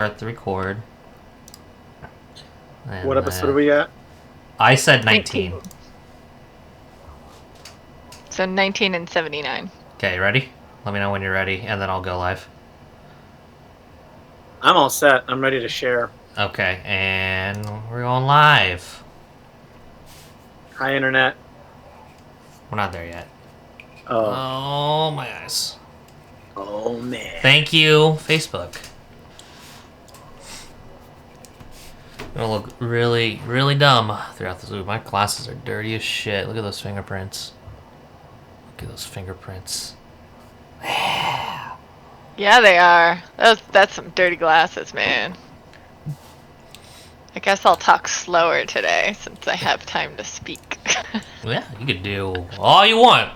Start the record. And what episode are we at? I said 19. So 19 and 79. Okay, ready? Let me know when you're ready, and then I'll go live. I'm all set. I'm ready to share. Okay, and we're going live. Hi, Internet. We're not there yet. Oh, my eyes. oh man. Thank you, Facebook. I'm gonna look really, really dumb throughout this. Ooh, my glasses are dirty as shit. Look at those fingerprints. Look at those fingerprints. Yeah, they are. That's some dirty glasses, man. I guess I'll talk slower today since I have time to speak. Yeah, you could do all you want.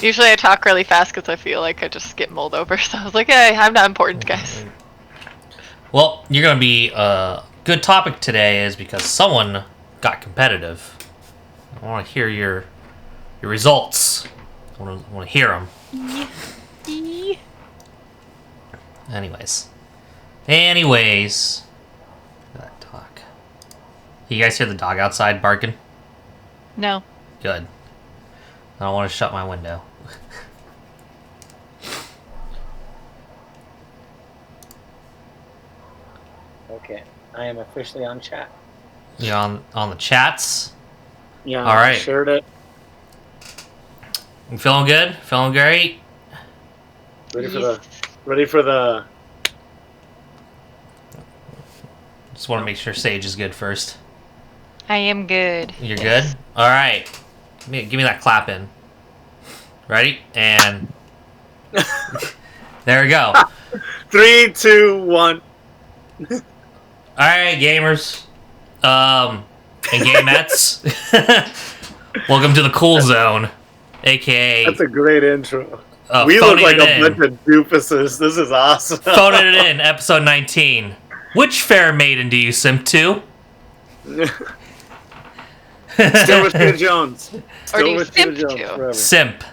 Usually I talk really fast because I feel like I just get mulled over. So I was like, hey, I'm not important, guys. Well, you're gonna be good topic today is because someone got competitive. I want to hear your results. I want to hear them. Anyways, that talk. You guys hear the dog outside barking? No. Good. I don't want to shut my window. Okay, I am officially on chat. You on the chats? Yeah, all right. I shared it. You feeling good? Feeling great? Ready for the. Just want to make sure Sage is good first. I am good. You're good? All right. Give me that clap in. Ready? And there we go. 3, 2, 1. All right, gamers. And gamettes. Welcome to the Cool Zone, aka. That's a great intro. Oh, we look like a bunch of doofuses. This is awesome. Phoning it in, episode 19. Which fair maiden do you simp to? Still with Peter Jones. Or do you with Peter simp Jones to? forever. Simp.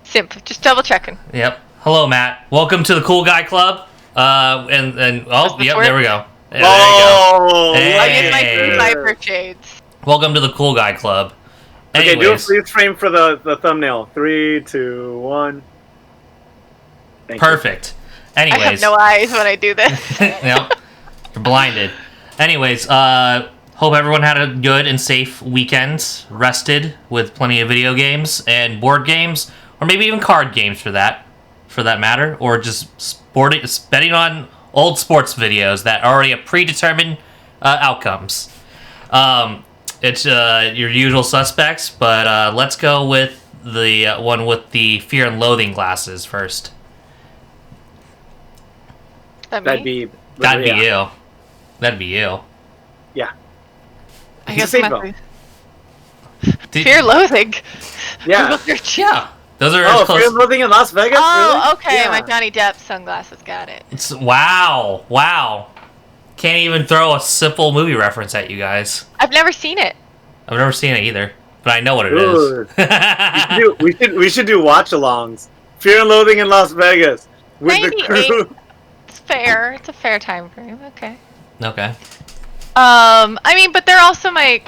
Simp. Just double checking. Yep. Hello, Matt. Welcome to the Cool Guy Club. And oh, yep, there we go. Yeah, Oh, there you go. I get my Hey. Viper shades. Welcome to the Cool Guy Club. Okay, do a Anyways, freeze frame for the thumbnail. 3, 2, 1. Thank perfect. I have Anyways, no eyes when I do this. yep, you're blinded. Anyways, hope everyone had a good and safe weekend, rested with plenty of video games and board games, or maybe even card games for that matter, or just betting on old sports videos that already have predetermined outcomes. It's your usual suspects, but let's go with the one with the fear and loathing glasses first. That'd be you. That'd be you. Yeah. I He's guess a my Did- fear loathing. Yeah. Google search. Yeah. Those are Oh, close. Fear and Loathing in Las Vegas? Oh, really? okay. Yeah. My Johnny Depp sunglasses. Got it. It's wow. Can't even throw a simple movie reference at you guys. I've never seen it. I've never seen it either, but I know what it is. We should do watch-alongs. Fear and Loathing in Las Vegas with the 98. crew. It's fair. It's a fair time frame. Okay. Okay. I mean, but they're also my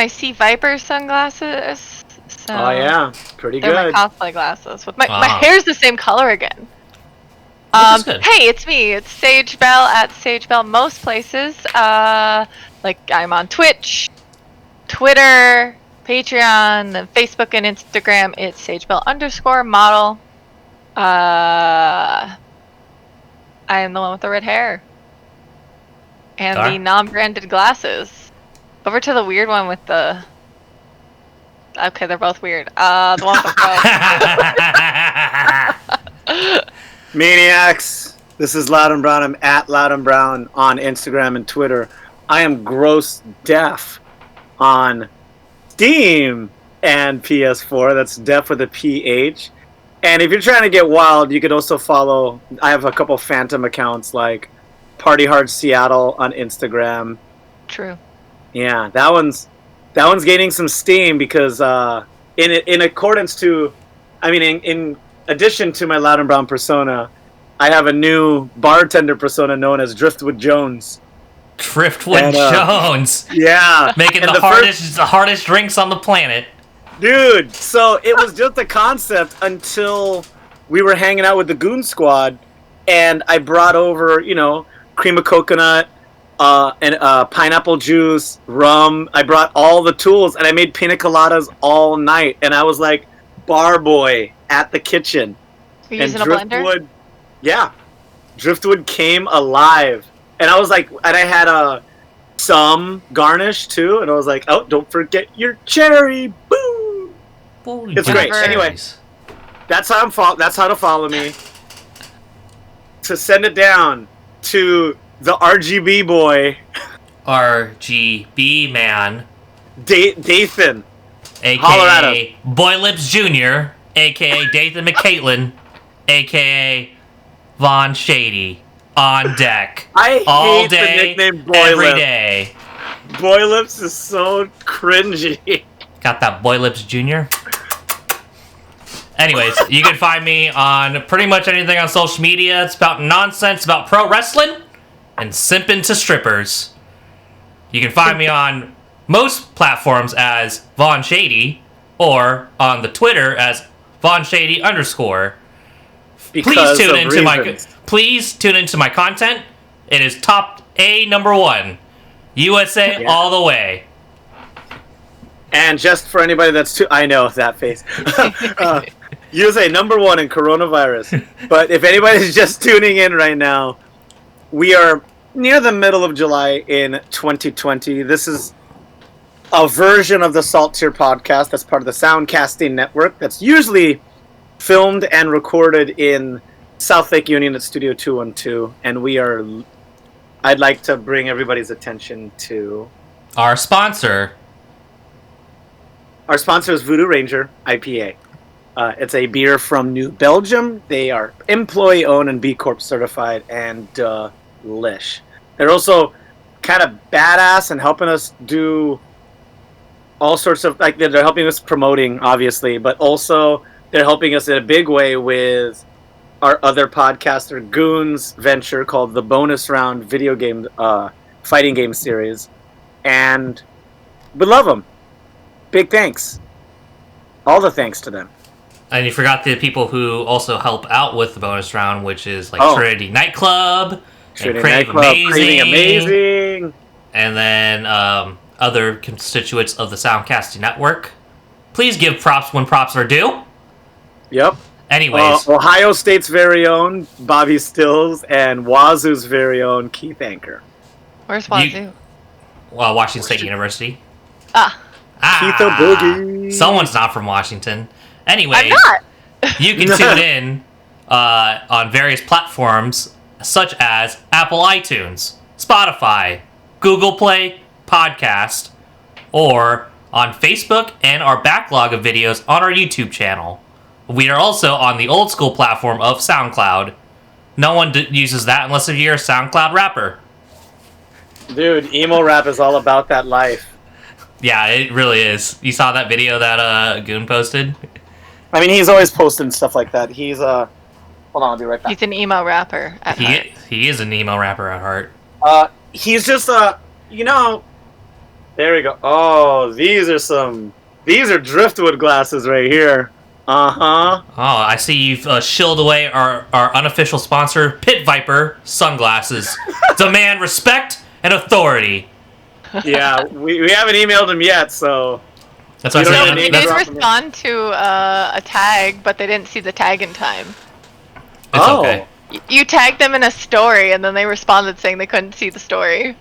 Sea Viper sunglasses. So Oh yeah, pretty they're good. my cosplay glasses. With my Wow. hair's the same color again. Which is good. Hey, it's me. It's Sage Bell at Sage Bell most places. Like I'm on Twitch, Twitter, Patreon, then Facebook and Instagram. It's SageBell_model. I am the one with the red hair. And Alright. the non-branded glasses. Over to the weird one with the... Okay, they're both weird. The one with the... Maniacs, this is Loud and Brown. I'm at Loud and Brown on Instagram and Twitter. I am gross deaf on Steam and PS4. That's deaf with a PH. And if you're trying to get wild, you could also follow. I have a couple phantom accounts like Party Hard Seattle on Instagram. True. Yeah, that one's gaining some steam because in accordance to, I mean, in addition to my Loud and Brown persona, I have a new bartender persona known as Driftwood Jones. Driftwood Jones. Yeah. Making And the hardest drinks on the planet. Dude, so it was just a concept until we were hanging out with the Goon Squad, and I brought over, cream of coconut, and pineapple juice, rum. I brought all the tools, and I made pina coladas all night, and I was like bar boy at the kitchen. You're using a blender? Yeah. Driftwood came alive. And I was like, and I had some garnish too, and I was like, oh, don't forget your cherry. Boom! It's great. Anyway, that's how to follow me. To send it down to the RGB boy. RGB man. Dathan. AKA Boy Lips Jr. AKA Dathan McCaitlin. AKA Von Shady. On deck. I all hate day, the nickname Boy every Lips. day. Boy Lips is so cringy. Got that Boy Lips Jr.? Anyways, you can find me on pretty much anything on social media. It's about nonsense about pro wrestling and simping to strippers. You can find me on most platforms as Von Shady, or on the Twitter as Von Shady _. Please tune into my content. It is top A #1. USA all the way. And just for anybody I know that face. USA #1 in coronavirus. But if anybody's just tuning in right now, we are near the middle of July in 2020. This is a version of the Salt Tier podcast that's part of the Soundcasting Network that's usually filmed and recorded in South Lake Union at Studio 212, and I'd like to bring everybody's attention to our sponsor. Our sponsor is Voodoo Ranger IPA. It's a beer from New Belgium. They are employee-owned and B Corp certified, and delish. They're also kind of badass and helping us do all sorts of, they're helping us promoting, obviously, but also they're helping us in a big way with our other podcaster Goon's venture called the Bonus Round video game fighting game series, and we love them. Big thanks. All the thanks to them. And you forgot the people who also help out with the bonus round, which is Trinity Nightclub, Craving Amazing, and then other constituents of the Soundcasting Network. Please give props when props are due. Yep. Anyways, Ohio State's very own Bobby Stills and Wazoo's very own Keith Anchor. Where's Wazoo? Washington State University. Keith Boogie. Someone's not from Washington. Anyways, I'm not. You can tune in on various platforms such as Apple iTunes, Spotify, Google Play, Podcast, or on Facebook and our backlog of videos on our YouTube channel. We are also on the old school platform of SoundCloud. No one uses that unless you're a SoundCloud rapper. Dude, emo rap is all about that life. Yeah, it really is. You saw that video that Goon posted? I mean, he's always posting stuff like that. He's hold on, I'll be right back. He's an emo rapper at heart. He is an emo rapper at heart. He's just there we go. Oh, these are driftwood glasses right here. Uh-huh. Oh, I see you've shilled away our unofficial sponsor, Pit Viper sunglasses. Demand respect and authority. Yeah, we haven't emailed him yet, so... That's what I said. They did respond to a tag, but they didn't see the tag in time. It's okay. You tagged them in a story, and then they responded saying they couldn't see the story.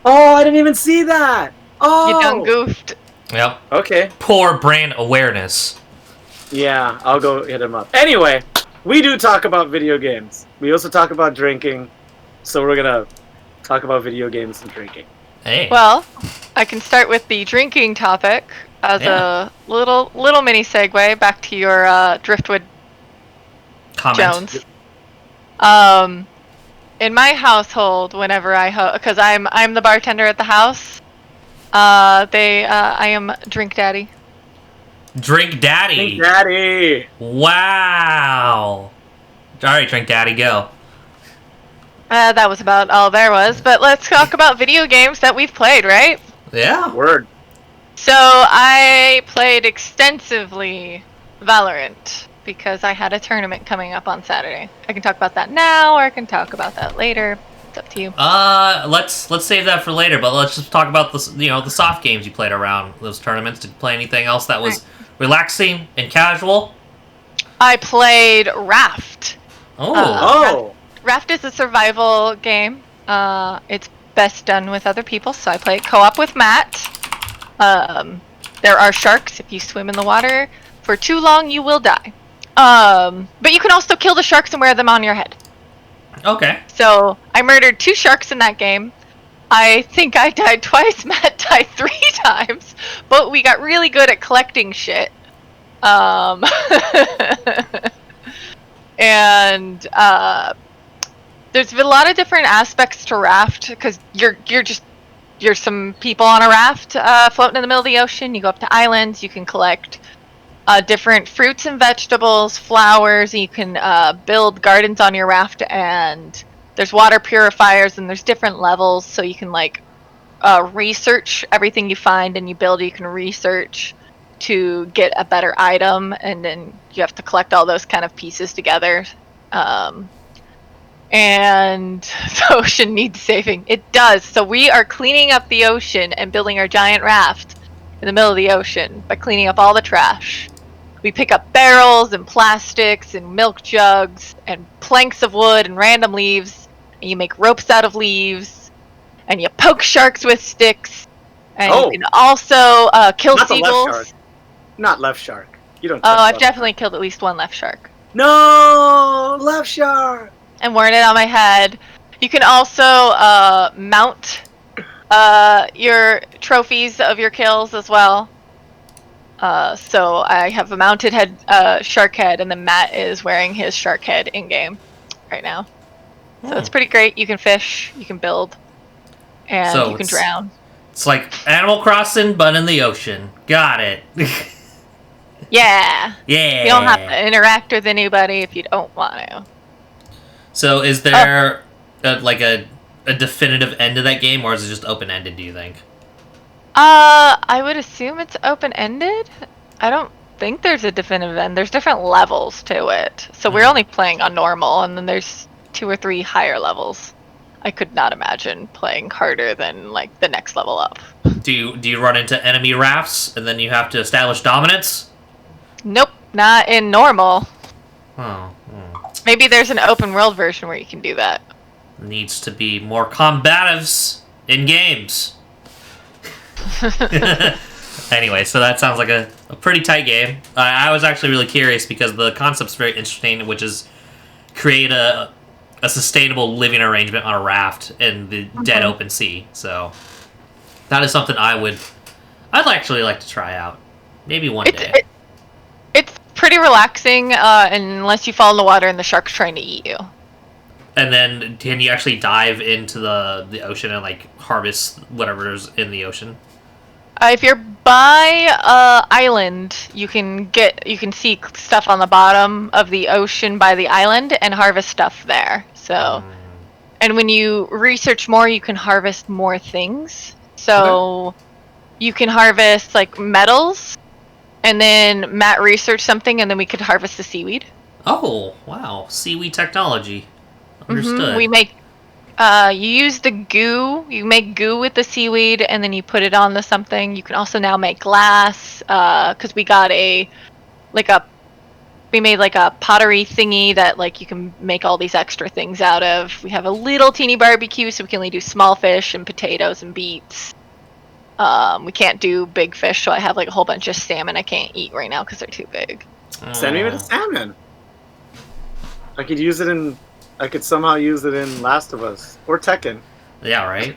Oh, I didn't even see that! Oh! You done goofed. Yep. Okay. Poor brand awareness. Yeah, I'll go hit him up. Anyway, we do talk about video games. We also talk about drinking, so we're gonna talk about video games and drinking. Hey. Well, I can start with the drinking topic as a little mini segue back to your Driftwood Comment. Jones. In my household, whenever because I'm the bartender at the house, I am Drink Daddy. Drink Daddy! Wow! Alright, Drink Daddy, go. That was about all there was, but let's talk about video games that we've played, right? Yeah. Word. So I played extensively Valorant because I had a tournament coming up on Saturday. I can talk about that now, or I can talk about that later. It's up to you. Let's save that for later. But let's just talk about the soft games you played around those tournaments. Did you play anything else that was relaxing and casual? I played Raft. Oh. Raft is a survival game. It's best done with other people, so I play it co-op with Matt. There are sharks. If you swim in the water for too long, you will die. But you can also kill the sharks and wear them on your head. Okay. So I murdered 2 sharks in that game. I think I died twice. Matt died 3 times. But we got really good at collecting shit. And there's a lot of different aspects to Raft because you're some people on a raft floating in the middle of the ocean. You go up to islands. You can collect different fruits and vegetables, flowers. And you can build gardens on your raft. And there's water purifiers and there's different levels. So you can research everything you find and you build. You can research to get a better item, and then you have to collect all those kind of pieces together. And the ocean needs saving. It does. So we are cleaning up the ocean and building our giant raft in the middle of the ocean by cleaning up all the trash. We pick up barrels and plastics and milk jugs and planks of wood and random leaves, and you make ropes out of leaves, and you poke sharks with sticks, and you can also kill seagulls. Not left shark. You don't. I've definitely killed at least one left shark. No, left shark. And worn it on my head. You can also mount your trophies of your kills as well. So I have a mounted shark head, and then Matt is wearing his shark head in game right now. So it's pretty great. You can fish, you can build, and you can drown. It's like Animal Crossing, but in the ocean. Got it. Yeah. Yeah. You don't have to interact with anybody if you don't want to. So is there a definitive end to that game, or is it just open-ended, do you think? I would assume it's open-ended. I don't think there's a definitive end. There's different levels to it. So we're only playing on normal, and then there's 2 or 3 higher levels. I could not imagine playing harder than the next level up. Do you run into enemy rafts and then you have to establish dominance? Nope, not in normal. Oh. Maybe there's an open world version where you can do that. Needs to be more combatives in games. Anyway, so that sounds like a pretty tight game. I was actually really curious because the concept's very interesting, which is create a sustainable living arrangement on a raft in the dead open sea. So that is something I'd actually like to try out. Maybe one day. It's pretty relaxing unless you fall in the water and the shark's trying to eat you. And then can you actually dive into the ocean and harvest whatever's in the ocean? If you're by island, you can see stuff on the bottom of the ocean by the island and harvest stuff there. So, and when you research more, you can harvest more things. So, you can harvest metals, and then Matt researched something, and then we could harvest the seaweed. Oh wow, seaweed technology. Understood. We make. You use the goo. You make goo with the seaweed, and then you put it on something. You can also now make glass, because we got we made a pottery thingy that you can make all these extra things out of. We have a little teeny barbecue, so we can only do small fish and potatoes and beets. We can't do big fish, so I have a whole bunch of salmon I can't eat right now because they're too big. Send me the salmon. I could somehow use it in Last of Us or Tekken. Yeah, right.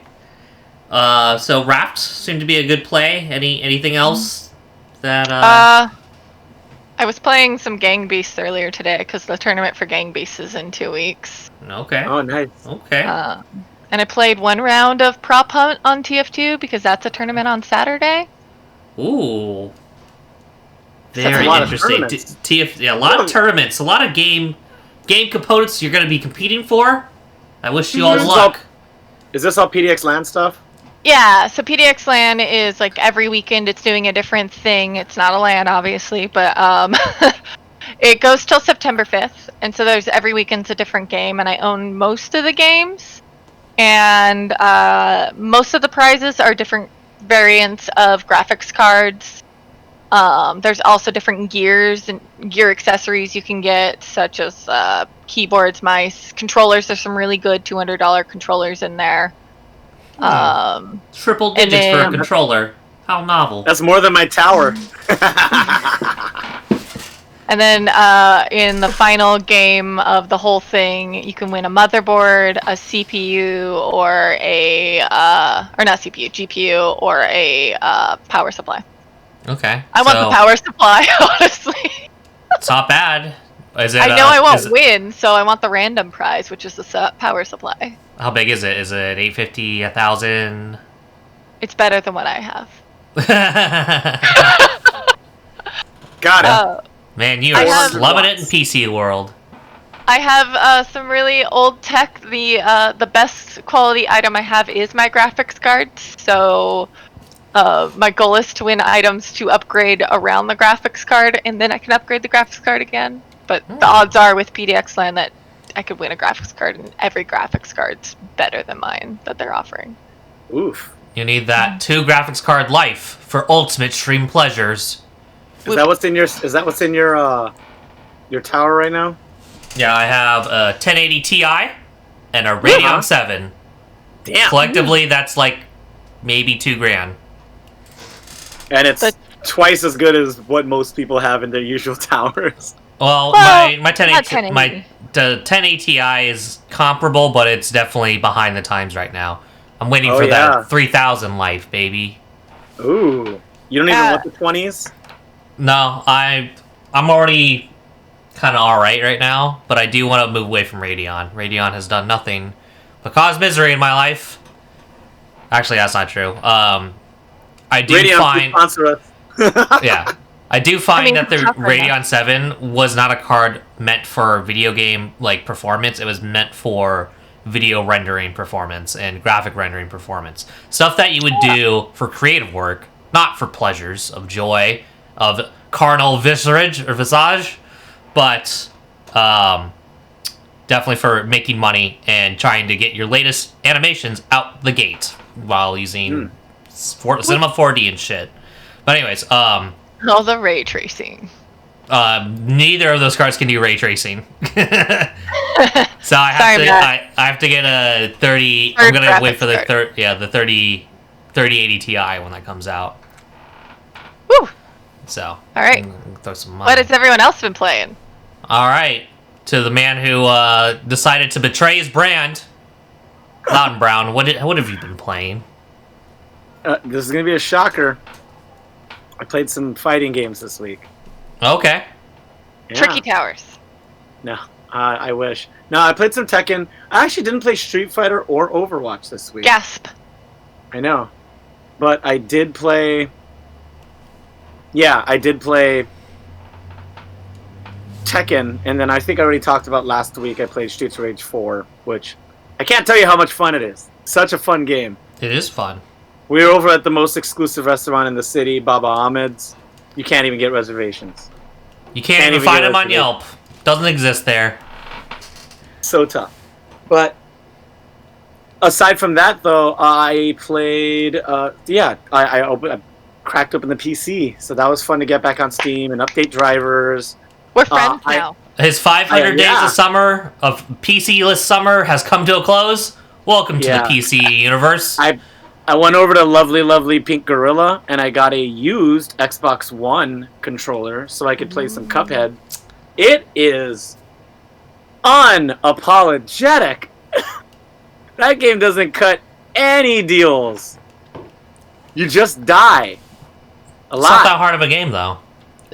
So Raft seemed to be a good play. Anything else that? I was playing some Gang Beasts earlier today because the tournament for Gang Beasts is in 2 weeks. Okay. Oh, nice. Okay. And I played 1 round of Prop Hunt on TF2 because that's a tournament on Saturday. Ooh. So Very interesting. A lot of tournaments, a lot of game components you're going to be competing for. I wish you all This is luck. Is this all PDX LAN stuff? Yeah, so PDX LAN is like every weekend it's doing a different thing. It's not a LAN, obviously, but it goes till September 5th. And so there's every weekend's a different game, and I own most of the games. And most of the prizes are different variants of graphics cards. There's also different gears and gear accessories you can get, such as keyboards, mice, controllers. There's some really good $200 controllers in there. Triple digits for a controller. How novel. That's more than my tower. And then in the final game of the whole thing, you can win a motherboard, a CPU, or or not CPU, GPU, or a power supply. Okay. I want the power supply, honestly. It's not bad. Is it, I know I won't win, so I want the random prize, which is the power supply. How big is it? Is it 850, 1,000? It's better than what I have. Got it. Man, you are slumming it in PC world. I have some really old tech. The best quality item I have is my graphics cards. So my goal is to win items to upgrade around the graphics card, and then I can upgrade the graphics card again. But the odds are with PDX LAN that I could win a graphics card, and every graphics card's better than mine that they're offering. Oof. You need that 2 graphics card life for ultimate stream pleasures. Is that what's in your tower right now? Yeah, I have a 1080 Ti and a Radeon 7. Damn. Collectively, that's like maybe $2,000. And it's twice as good as what most people have in their usual towers. Well, Well, my 1080 1080. the 1080 Ti is comparable, but it's definitely behind the times right now. I'm waiting for that 3000 life, baby. Ooh. You don't even want the 20s? No, I'm already kind of alright right now, but I do want to move away from Radeon. Radeon has done nothing but cause misery in my life. Actually, that's not true. I do Radeon, find... sponsor us. Yeah. I do find that the Radeon 7 was not a card meant for video game like performance. It was meant for video rendering performance and graphic rendering performance. Stuff that you would do for creative work, not for pleasures of joy, of carnal visage, but definitely for making money and trying to get your latest animations out the gate while using Cinema 4D and shit. But anyways, all the ray tracing. neither of those cards can do ray tracing. So I have to get a 30. I'm gonna wait for the 3080 Ti when that comes out. Woo! So all right. Throw some money. What has everyone else been playing? All right, to the man who decided to betray his brand, Loud and Brown. What have you been playing? This is gonna be a shocker. I played some fighting games this week. Okay. Yeah. Tricky Towers. No, I wish. No, I played some Tekken. I actually didn't play Street Fighter or Overwatch this week. Gasp. I know. But I did play... Yeah, I did play Tekken, and then I think I already talked about last week I played Streets of Rage 4, which I can't tell you how much fun it is. Such a fun game. It is fun. We were over at the most exclusive restaurant in the city, Baba Ahmed's. You can't even get reservations. You can't even find them on Yelp. Doesn't exist there. So tough. But aside from that, though, I played. I cracked open the PC, so that was fun to get back on Steam and update drivers. We're friends now. His 500 days of summer of PC-less summer has come to a close. Welcome to the PC universe. I went over to lovely Pink Gorilla, and I got a used Xbox One controller so I could play some Cuphead. It is unapologetic. That game doesn't cut any deals. You just die. A lot. It's not that hard of a game, though.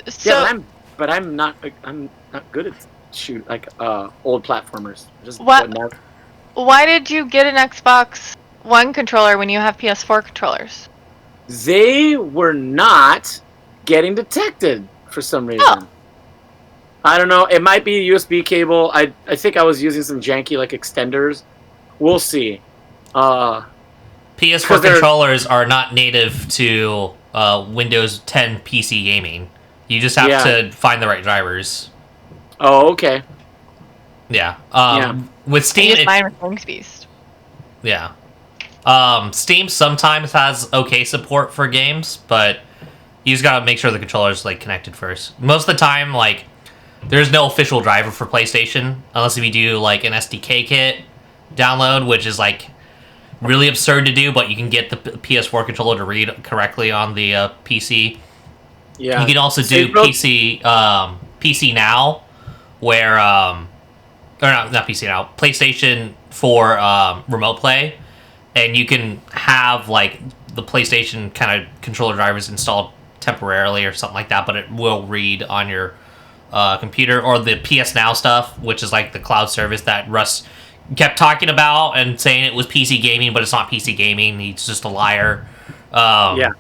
So, Yeah, I'm not good at old platformers. Just What? Why did you get an Xbox One controller when you have PS4 controllers? They were not getting detected for some reason. Oh. I don't know. It might be a USB cable. I think I was using some janky extenders, we'll see. PS4 'Cause they're- controllers are not native to Windows 10 PC gaming. You just have Yeah. to find the right drivers. Oh, okay. Yeah. Yeah. With I Steam, use mine with Wings Beast. yeah. Steam sometimes has okay support for games, but you just gotta make sure the controller's like connected first. Most of the time, like, there's no official driver for PlayStation unless if you do like an SDK kit download, which is like really absurd to do, but you can get the PS4 controller to read correctly on the PC. Yeah. You can also do Save mode? PC Now, where or not PC Now, PlayStation for remote play, and you can have like the PlayStation kind of controller drivers installed temporarily or something like that, but it will read on your computer, or the PS Now stuff, which is like the cloud service that Russ kept talking about and saying it was PC gaming, but it's not PC gaming. He's just a liar. Yeah.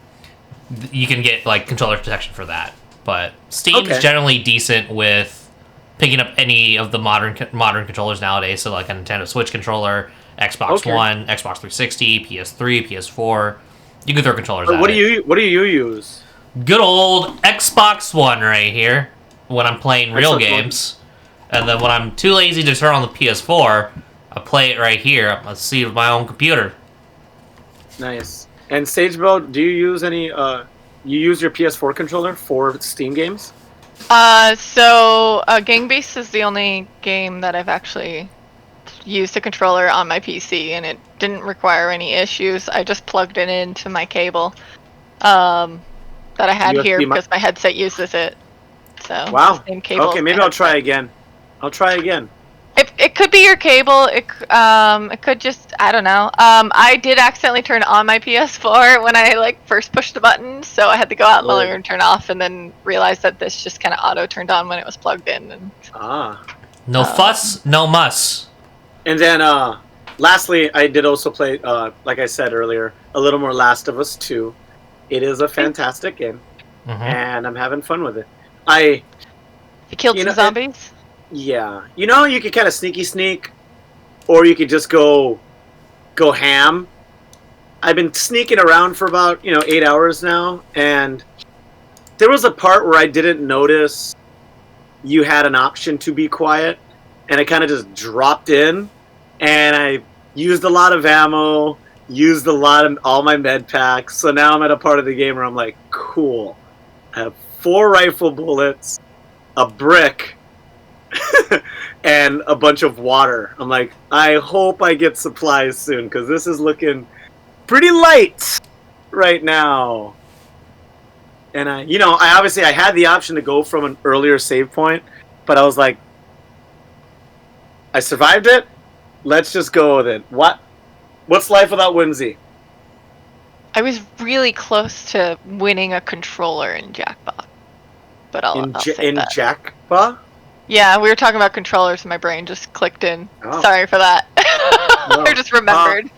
You can get like controller protection for that, but Steam's Okay. generally decent with picking up any of the modern controllers nowadays. So like a Nintendo Switch controller, Xbox Okay. One, Xbox 360, PS3, PS4. You can throw controllers at What it. do you use? Good old Xbox One right here when I'm playing real Xbox One. games, and then when I'm too lazy to turn on the PS4, I play it right here. I see it with my own computer. Nice. And Sagebell, do you use any? You use your PS4 controller for Steam games? Gang Beasts is the only game that I've actually used a controller on my PC, and it didn't require any issues. I just plugged it into my cable that I had USB here mi- because my headset uses it. So Wow. same cable. Okay, as maybe my I'll try headset. again. I'll try again. It could be your cable. It could just, I don't know. I did accidentally turn on my PS4 when I like first pushed the button, so I had to go out in the living room, turn off, and then realized that this just kind of auto turned on when it was plugged in. And Ah. No fuss, no muss. And then, lastly, I did also play, like I said earlier, a little more Last of Us 2. It is a fantastic game, Mhm. and I'm having fun with it. you killed You some know, zombies. Yeah. You know, you could kind of sneak, or you could just go ham. I've been sneaking around for about, 8 hours now, and there was a part where I didn't notice you had an option to be quiet, and I kind of just dropped in, and I used a lot of ammo, used all my med packs, so now I'm at a part of the game where I'm like, cool. I have 4 rifle bullets, a brick, and a bunch of water. I'm like, I hope I get supplies soon, because this is looking pretty light right now. And I obviously I had the option to go from an earlier save point, but I was like, I survived it. Let's just go with it. What's life without whimsy? I was really close to winning a controller in Jackpot, but I'll say that. Jackpot? Yeah, we were talking about controllers, and my brain just clicked in. Oh. Sorry for that. No. I just remembered.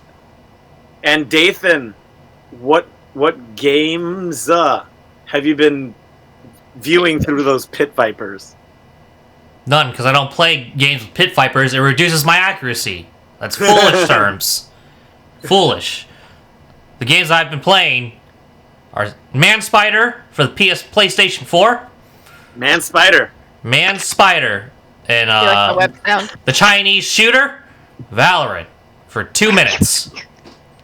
And Dathan, what games have you been viewing through those pit vipers? None, because I don't play games with pit vipers. It reduces my accuracy. That's foolish terms. Foolish. The games I've been playing are Man Spider for the PlayStation 4, Man Spider. Man Spider, and You like the web sound? the Chinese shooter, Valorant, for 2 minutes.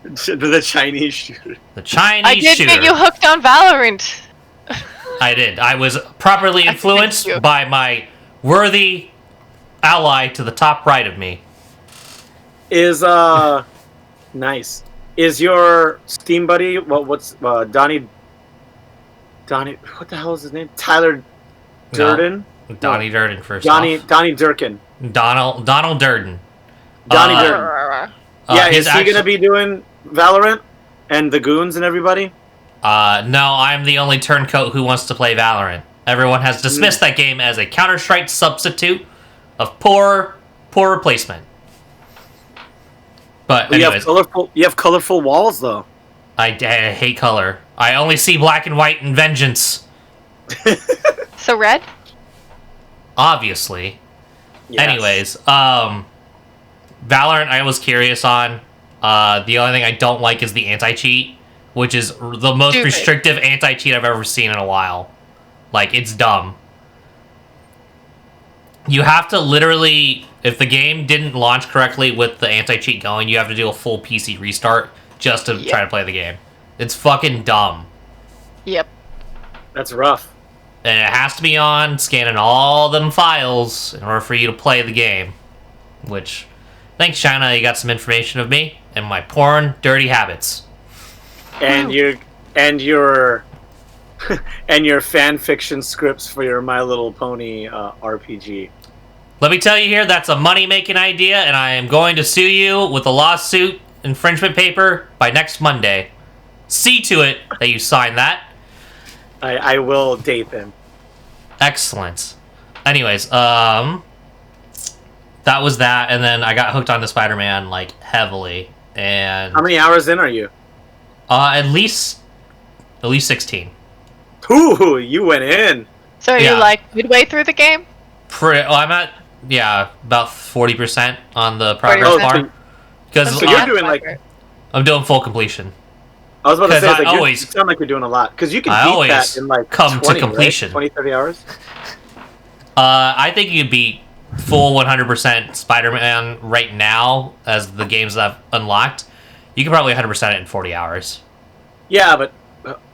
The Chinese shooter. The Chinese I did shooter. get you hooked on Valorant. I did. I was properly Thank influenced you. by my worthy ally to the top right of me. Is nice. Is your Steam buddy what's Donnie? What the hell is his name? Tyler Durden. Donnie Durden first. Donnie off. Durkin. Donald Durden. Donnie Uh, Durden. Yeah, his is he gonna be doing Valorant and the goons and everybody? No, I'm the only turncoat who wants to play Valorant. Everyone has dismissed that game as a Counter-Strike substitute of poor replacement. But You anyways, have colorful walls though. I hate color. I only see black and white in Vengeance. So red? Obviously. Yes. Anyways, Valorant, I was curious on. The only thing I don't like is the anti-cheat, which is the most Stupid. restrictive anti-cheat I've ever seen in a while. Like, it's dumb. You have to literally, if the game didn't launch correctly with the anti-cheat going, you have to do a full PC restart just to try to play the game. It's fucking dumb. Yep. That's rough. And it has to be on, scanning all them files in order for you to play the game. Which, thanks, China, you got some information of me and my porn, dirty habits. And your and your fan fiction scripts for your My Little Pony RPG. Let me tell you here, that's a money-making idea, and I am going to sue you with a lawsuit infringement paper by next Monday. See to it that you sign that. I will date them. Excellent. Anyways, that was that, and then I got hooked onto Spider-Man, like, heavily. And How many hours in are you? at least 16. Ooh, you went in. So are Yeah. you like midway through the game? I'm at, about 40% on the progress 40%? bar. Because So you're doing, like- I'm doing full completion. I was about to 'Cause say, I like, always- you sound like you're doing a lot. Because you can I beat always that in, like, come to 20, completion. Right? 20, 30 hours? I think you could beat full 100% Spider-Man right now as the games that I've unlocked. You could probably 100% it in 40 hours. Yeah, but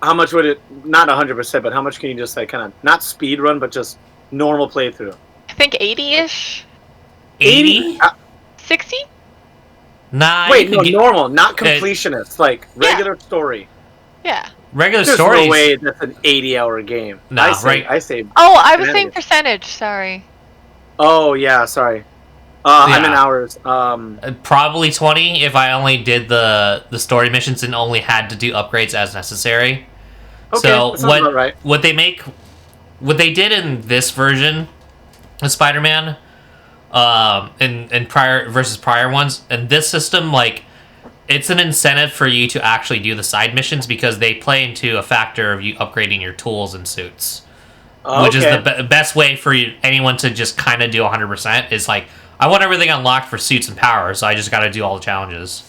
how much would it... Not 100%, but how much can you just, like, kind of... Not speed run, but just normal playthrough? I think 80-ish? 80? 60? Nah, Wait, you no, could get normal, not completionist. Like, Yeah. regular story. Yeah. regular There's stories. no way that's an 80-hour game. Nah, right. I say... Oh, I was saying Percentage. percentage. Sorry. Oh, yeah, sorry. I'm in Yeah. hours. Probably 20 if I only did the story missions and only had to do upgrades as necessary. Okay, So that sounds about right. what they did in this version of Spider-Man, in prior versus prior ones, and this system, like, it's an incentive for you to actually do the side missions because they play into a factor of you upgrading your tools and suits, which is the best way for anyone to just kind of do 100%. Is like, I want everything unlocked for suits and powers, so I just got to do all the challenges.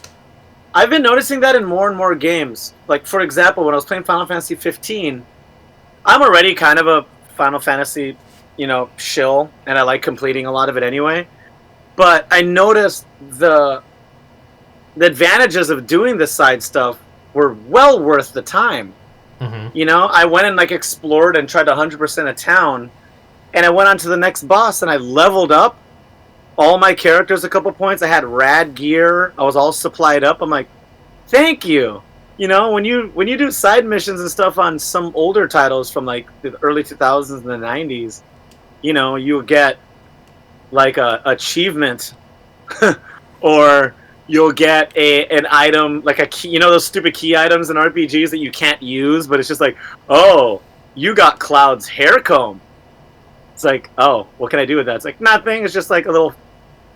I've been noticing that in more and more games. Like, for example, when I was playing Final Fantasy 15, I'm already kind of a Final Fantasy, shill, and I like completing a lot of it anyway. But I noticed the advantages of doing the side stuff were well worth the time. Mm-hmm. I went and, like, explored and tried to 100% a town, and I went on to the next boss, and I leveled up all my characters a couple points. I had rad gear. I was all supplied up. I'm like, thank you. When you do side missions and stuff on some older titles from, like, the early 2000s and the 90s, you'll get, like, a achievement or you'll get an item, like a key, those stupid key items in RPGs that you can't use, but it's just like, oh, you got Cloud's hair comb. It's like, oh, what can I do with that? It's like, nothing. It's just like a little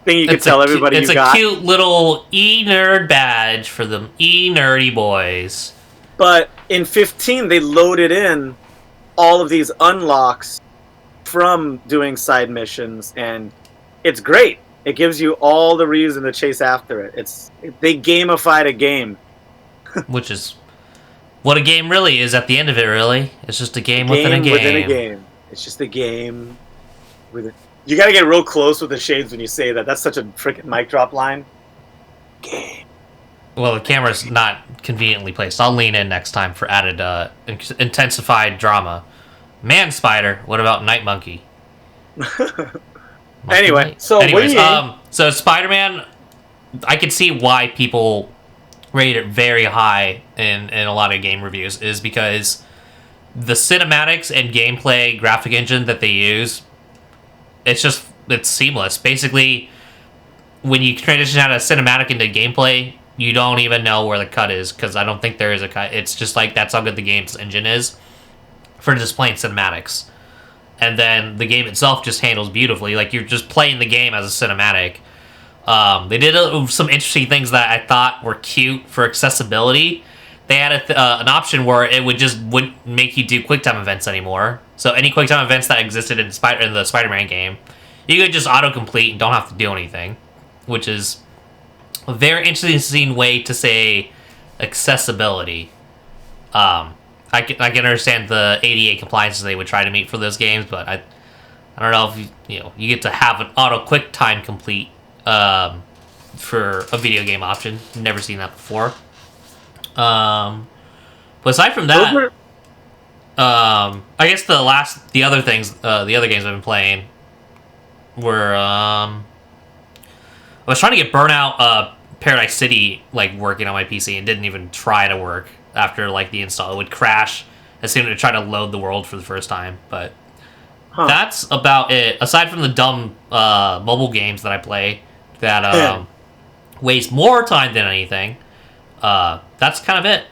thing you can tell everybody you got. It's a cute little e-nerd badge for the e-nerdy boys. But in 15, they loaded in all of these unlocks from doing side missions, and it's great. It gives you all the reason to chase after it. They gamified a game. Which is what a game really is at the end of it, really. It's just a game within a game. Within a game. It's just a game. You gotta get real close with the shades when you say that. That's such a freaking mic drop line. Game. Well, the camera's not conveniently placed. I'll lean in next time for added intensified drama. Man Spider, what about Night Monkey? Anyway, so Anyways, what so Spider-Man, I could see why people rate it very high in a lot of game reviews, is because the cinematics and gameplay graphic engine that they use, it's seamless. Basically, when you transition out of cinematic into gameplay, you don't even know where the cut is, because I don't think there is a cut. It's just like, that's how good the game's engine is for displaying cinematics. And then the game itself just handles beautifully. Like, you're just playing the game as a cinematic. They did some interesting things that I thought were cute for accessibility. They had an option where it wouldn't make you do QuickTime events anymore. So any QuickTime events that existed in the Spider-Man game, you could just autocomplete and don't have to do anything, which is a very interesting way to say accessibility. I can understand the ADA compliances they would try to meet for those games, but I don't know if you get to have an auto quick time complete for a video game option. Never seen that before. But aside from that, I guess the other games I've been playing were I was trying to get Burnout Paradise City working on my PC and didn't even try to work after the install. It would crash as soon as it tried to load the world for the first time. But that's about it. Aside from the dumb mobile games that I play that waste more time than anything, that's kind of it.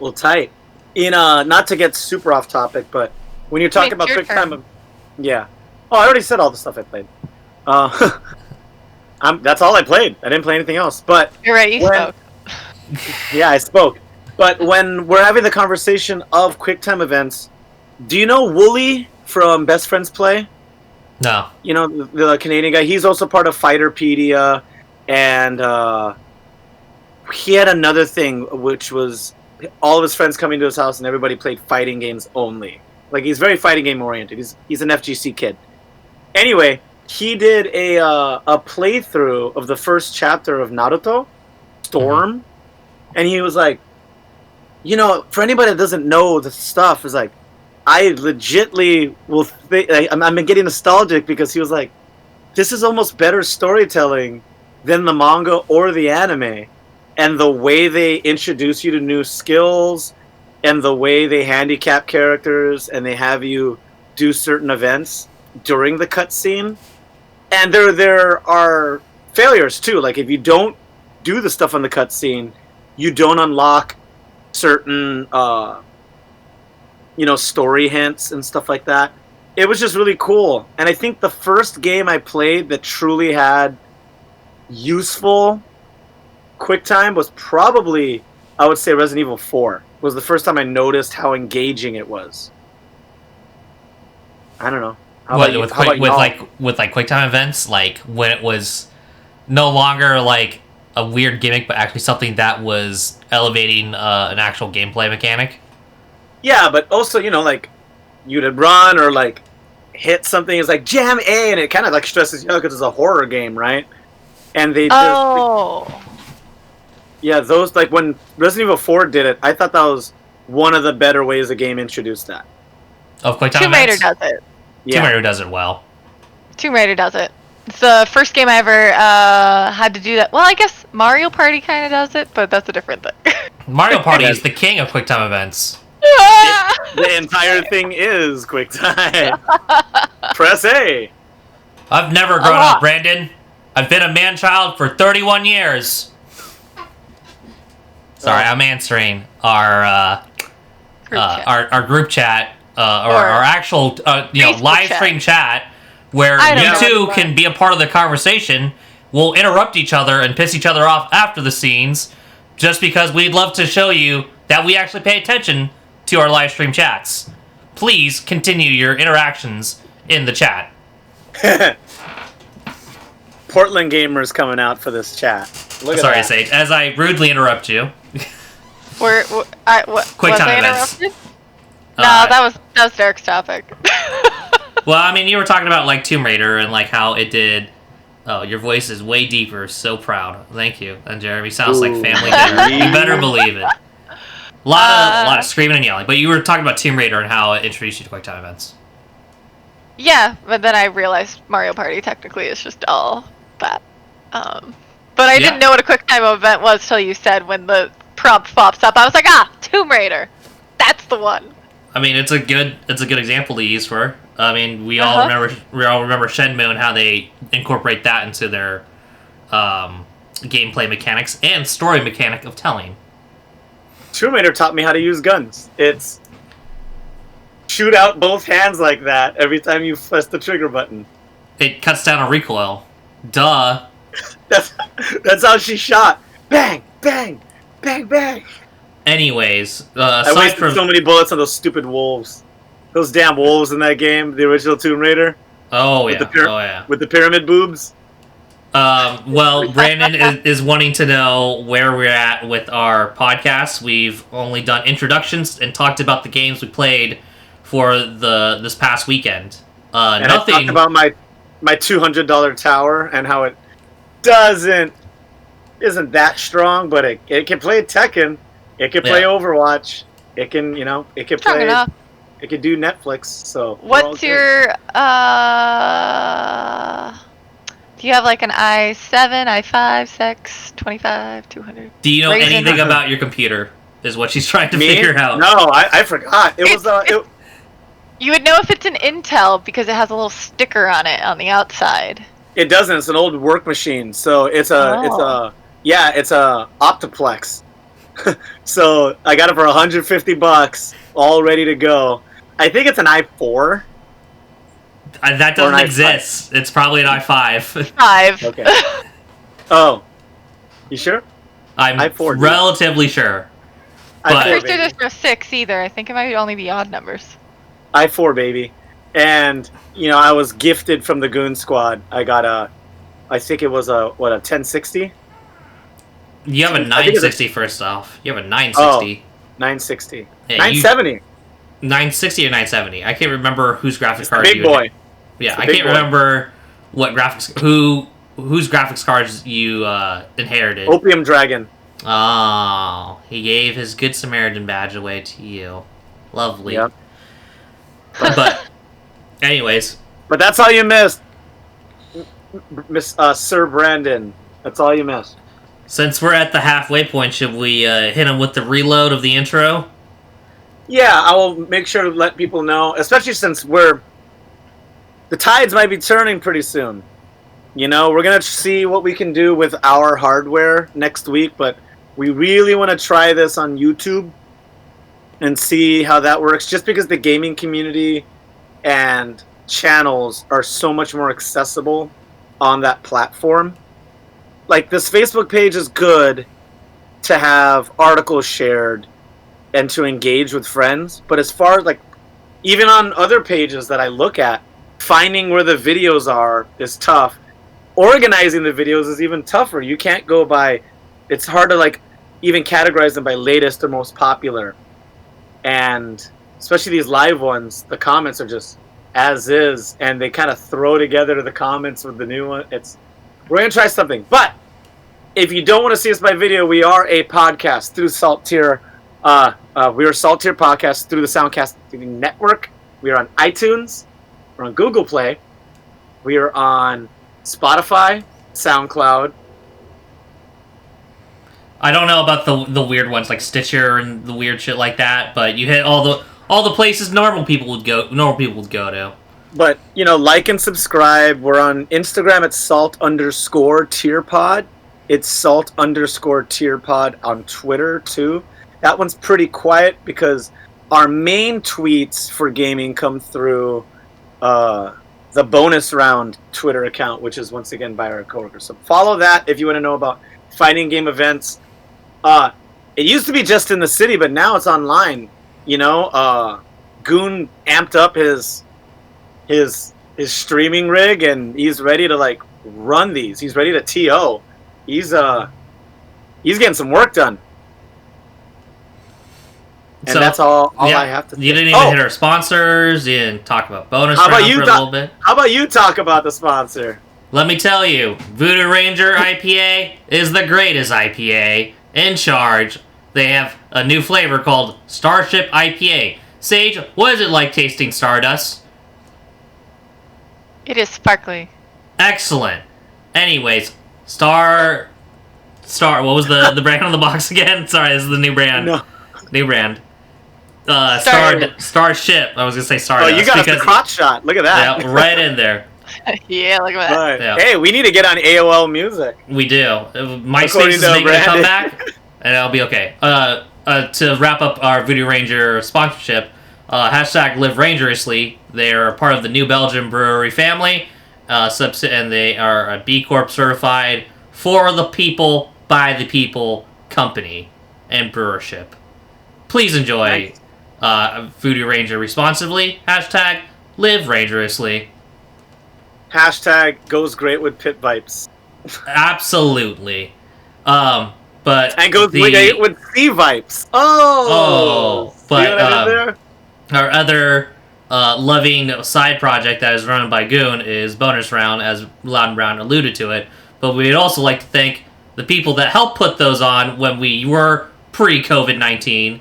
Well, tight. Not to get super off topic, but when you're talking about quick time, yeah. Oh, I already said all the stuff I played. That's all I played. I didn't play anything else. But you're right. You spoke. Yeah, I spoke. But when we're having the conversation of QuickTime events, do you know Wooly from Best Friends Play? No. You know, the Canadian guy. He's also part of Fighterpedia, and he had another thing, which was all of his friends coming to his house, and everybody played fighting games only. He's very fighting game oriented. He's an FGC kid. Anyway, he did a playthrough of the first chapter of Naruto, Storm, and he was like, for anybody that doesn't know the stuff, is I legitly will think, I'm getting nostalgic because he was like, this is almost better storytelling than the manga or the anime. And the way they introduce you to new skills, and the way they handicap characters, and they have you do certain events during the cutscene. And there are failures too. If you don't do the stuff on the cutscene, you don't unlock certain story hints and stuff like that. It was just really cool. And I think the first game I played that truly had useful QuickTime was probably, I would say, Resident Evil 4. Was the first time I noticed how engaging it was. I don't know. With QuickTime events, when it was no longer a weird gimmick, but actually something that was elevating an actual gameplay mechanic. Yeah, but also you'd run or hit something. It's jam A, and it kind of stresses you out because it's a horror game, right? And they yeah, those when Resident Evil 4 did it, I thought that was one of the better ways the game introduced that. Of QuickTime Tomb Raider does it. Yeah. Tomb Raider does it well. Tomb Raider does it. It's the first game I ever had to do that. Well, I guess Mario Party kind of does it, but that's a different thing. Mario Party is the king of QuickTime events. The entire thing is QuickTime. Press A. I've never grown up, Brandon. I've been a man-child for 31 years. Sorry, I'm answering our group chat, or our actual live stream chat, where you two can be a part of the conversation. We'll interrupt each other and piss each other off after the scenes, just because we'd love to show you that we actually pay attention to our live stream chats. Please continue your interactions in the chat. Portland gamers coming out for this chat. Look Sorry, at that. Sage, as I rudely interrupt you. QuickTime events. No, that was Derek's topic. Well, I mean, you were talking about Tomb Raider and how it did. Oh, your voice is way deeper. So proud. Thank you. And Jeremy sounds like family dinner. You better believe it. A lot of screaming and yelling. But you were talking about Tomb Raider and how it introduced you to QuickTime events. Yeah, but then I realized Mario Party technically is just all that. But I didn't know what a QuickTime event was till you said when the prompt pops up. I was like, Tomb Raider. That's the one. I mean, it's a good example to use for. I mean, we all remember Shenmue and how they incorporate that into their gameplay mechanics and story mechanic of telling. Tomb Raider taught me how to use guns. It's shoot out both hands like that every time you press the trigger button. It cuts down on recoil. Duh. That's how she shot. Bang, bang, bang, bang. Anyways, I wasted so many bullets on those stupid wolves. Those damn wolves in that game, the original Tomb Raider. Oh yeah. With the pyramid boobs. Well, Brandon is wanting to know where we're at with our podcast. We've only done introductions and talked about the games we played for this past weekend. And Nothing. I talked about my $200 tower and how it isn't that strong, but it can play Tekken, it can play Overwatch, it can it can Strong play enough. it can do Netflix. So What's your do you have like an i7, i5, 6, 25, 200? Do you know Ryzen? anything about your computer? Is what she's trying to Me? figure out. No, I forgot. It was You would know if it's an Intel because it has a little sticker on it on the outside. It doesn't. It's an old work machine, so it's a Optiplex. So I got it for $150, all ready to go. I think it's an i4. That doesn't exist. It's probably an i5. 5. Okay. Oh, you sure? I'm i4, relatively sure. I'm i4, pretty sure baby. there's no 6 either. I think it might only be odd numbers. i4, baby. And I was gifted from the Goon Squad. I got I think it was a 1060. You have a I think it's 960 first off. You have a 960. 960. Yeah, 970. 960 or 970. I can't remember whose graphics card Big you boy. Yeah, the I big can't boy. remember what whose graphics cards you inherited. Opium Dragon. Oh, he gave his Good Samaritan badge away to you. Lovely. Yep. But anyways, But that's all you missed, Miss Sir Brandon. That's all you missed. since we're at the halfway point, should we hit him with the reload of the intro? Yeah, I will make sure to let people know, especially since the tides might be turning pretty soon. We're going to see what we can do with our hardware next week, but we really want to try this on YouTube and see how that works, just because the gaming community and channels are so much more accessible on that platform. Like, this Facebook page is good to have articles shared and to engage with friends, but as far as, like, even on other pages that I look at, finding where the videos are is tough. Organizing the videos is even tougher. You can't go by, it's hard to, like, even categorize them by latest or most popular. And especially these live ones, the comments are just as is, and they kind of throw together the comments with the new one. We're going to try something. But if you don't want to see us by video, we are a podcast through Saltier. We are Saltier Podcast through the Soundcasting Network. We are on iTunes. We're on Google Play. We are on Spotify, SoundCloud. I don't know about the weird ones like Stitcher and the weird shit like that, but you hit all the places normal people would go to. But, like and subscribe. We're on Instagram at salt_tierpod. It's salt_tierpod on Twitter, too. That one's pretty quiet because our main tweets for gaming come through the bonus round Twitter account, which is once again by our coworkers. So follow that if you want to know about fighting game events. It used to be just in the city, but now it's online. Goon amped up his streaming rig, and he's ready to, like, run these. He's ready to TO. He's getting some work done. And So, that's all yeah, I have to say. You didn't even hit our sponsors. You didn't talk about bonus How about round you for a little bit. How about you talk about the sponsor? Let me tell you, Voodoo Ranger IPA is the greatest IPA in charge. They have a new flavor called Starship IPA. Sage, what is it like tasting Stardust? It is sparkly. Excellent. Anyways, Star. What was the brand on the box again? Sorry, this is the new brand. No. New brand. Starship. Starship. I was gonna say Oh, Stardust. you got us the crotch shot. Look at that. Yeah, right in there. Yeah, look at that. Right. Yeah. Hey, we need to get on AOL Music. We do. MySpace According is to making a Brandon. comeback, and it'll be okay. To wrap up our Voodoo Ranger sponsorship, hashtag Live Rangerously. They are part of the New Belgium Brewery family, and they are a B Corp certified for the people, by the people company and brewership. Please enjoy Voodoo Ranger responsibly. Hashtag Live Rangerously. Hashtag goes great with pit vipes. Absolutely. But And goes with sea vipes. Oh, but see what I did there? our other loving side project that is run by Goon is Bonus Round, as Loud and Brown alluded to it. But we'd also like to thank the people that helped put those on when we were pre-COVID-19,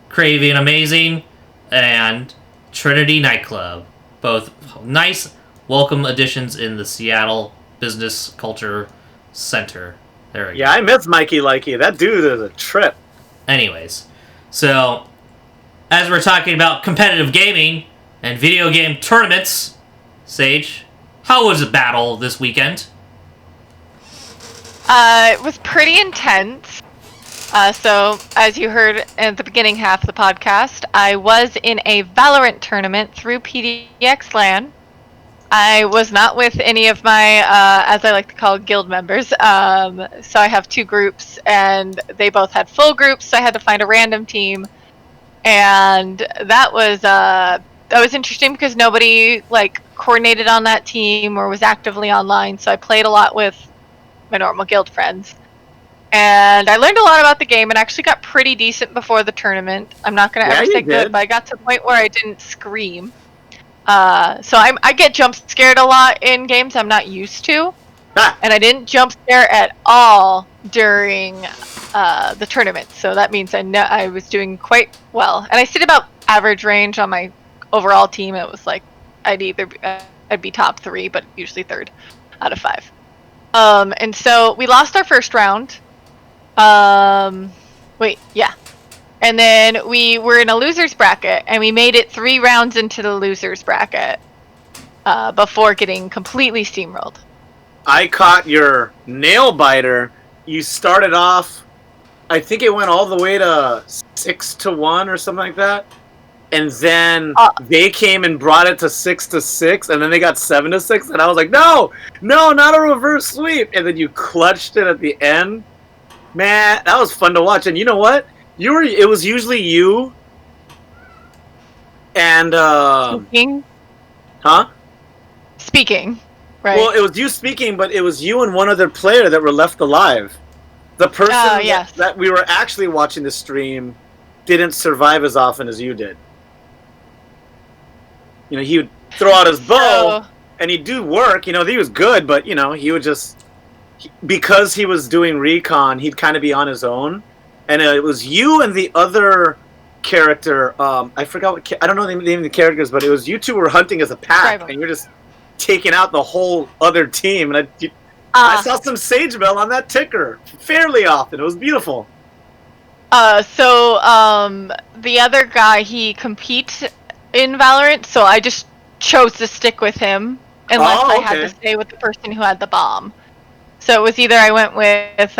Craving Amazing and Trinity Nightclub. Both nice, welcome additions in the Seattle Business Culture Center. There we go. Yeah, I miss Mikey Likey. That dude is a trip. Anyways, so as we're talking about competitive gaming and video game tournaments, Sage, how was the battle this weekend? It was pretty intense. So, as you heard at the beginning half of the podcast, I was in a VALORANT tournament through PDX LAN. I was not with any of my, as I like to call, guild members. So I have two groups, and they both had full groups, so I had to find a random team. And that was interesting because nobody, like, coordinated on that team or was actively online, so I played a lot with my normal guild friends. And I learned a lot about the game and actually got pretty decent before the tournament. I'm not going to ever say good, but I got to the point where I didn't scream. So I get jump scared a lot in games I'm not used to. And I didn't jump scare at all during the tournament. So that means I know I was doing quite well. And I stayed about average range on my overall team. It was like I'd be top 3, but usually 3rd out of 5. And so we lost our first round. And then we were in a loser's bracket, and we made it 3 rounds into the loser's bracket before getting completely steamrolled. I caught your nail biter. You started off, I think it went all the way to 6-1 or something like that. And then they came and brought it to 6-6, and then they got 7-6, and I was like, no, not a reverse sweep. And then you clutched it at the end. Man, that was fun to watch. And you know what? It was usually you and Speaking? Huh? Speaking, right? Well, it was you speaking, but it was you and one other player that were left alive. The person that we were actually watching the stream didn't survive as often as you did. You know, he would throw out his bow and he'd do work. You know, he was good, but you know, he would just because he was doing recon, he'd kind of be on his own. And it was you and the other character. I forgot I don't know the name of the characters, but it was you two were hunting as a pack, and you're just taking out the whole other team. And I saw some Sage Bell on that ticker fairly often. It was beautiful. The other guy, he competes in Valorant, so I just chose to stick with him unless I had to stay with the person who had the bomb. So it was either I went with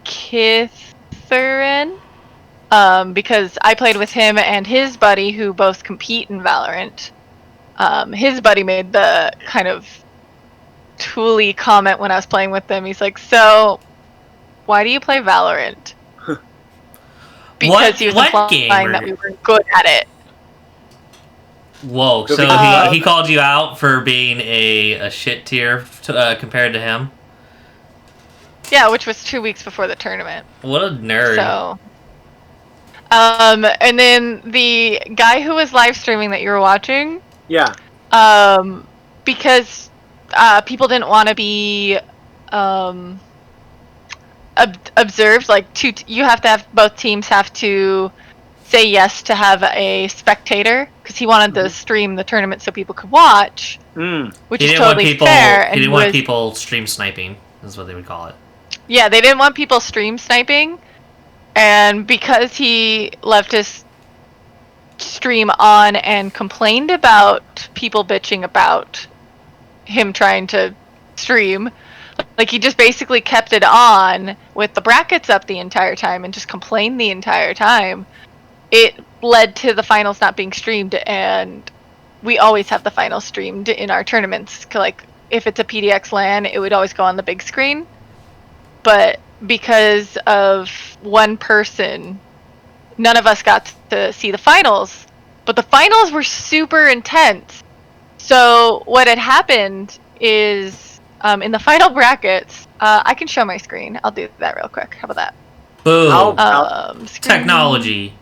Kithurin, because I played with him and his buddy who both compete in Valorant. His buddy made the kind of tooly comment when I was playing with them. He's like, so, why do you play Valorant? Because he was implying that we weren't good at it. Whoa, so he called you out for being a shit tier compared to him? Yeah, which was 2 weeks before the tournament. What a nerd. So, and then the guy who was live streaming that you were watching. Yeah. Because people didn't want to be observed. Like, you have to have both teams have to say yes to have a spectator because he wanted to stream the tournament so people could watch, which is totally fair. He didn't want people stream sniping. Is what they would call it. Yeah, they didn't want people stream sniping, and because he left his stream on and complained about people bitching about him trying to stream, like he just basically kept it on with the brackets up the entire time and just complained the entire time. It led to the finals not being streamed, and we always have the finals streamed in our tournaments. Like, if it's a PDX LAN, it would always go on the big screen. But because of one person, none of us got to see the finals. But the finals were super intense. So what had happened is In the final brackets, I can show my screen. I'll do that real quick. How about that? Boom. Screen. Technology.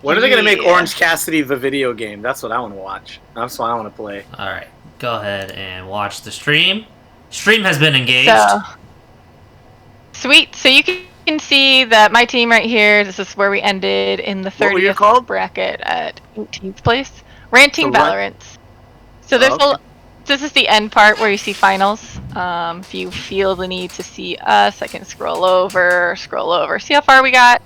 When are they going to make Yeah. Orange Cassidy the video game? That's what I want to watch. That's what I want to play. All right, go ahead and watch the stream. Stream has been engaged. So, sweet. So you can see that my team right here, this is where we ended in the What were you 30th called? bracket at 18th place. Ranting So what- Valorant. So there's Okay. this is the end part where you see finals. If you feel the need to see us, I can scroll over. See how far we got.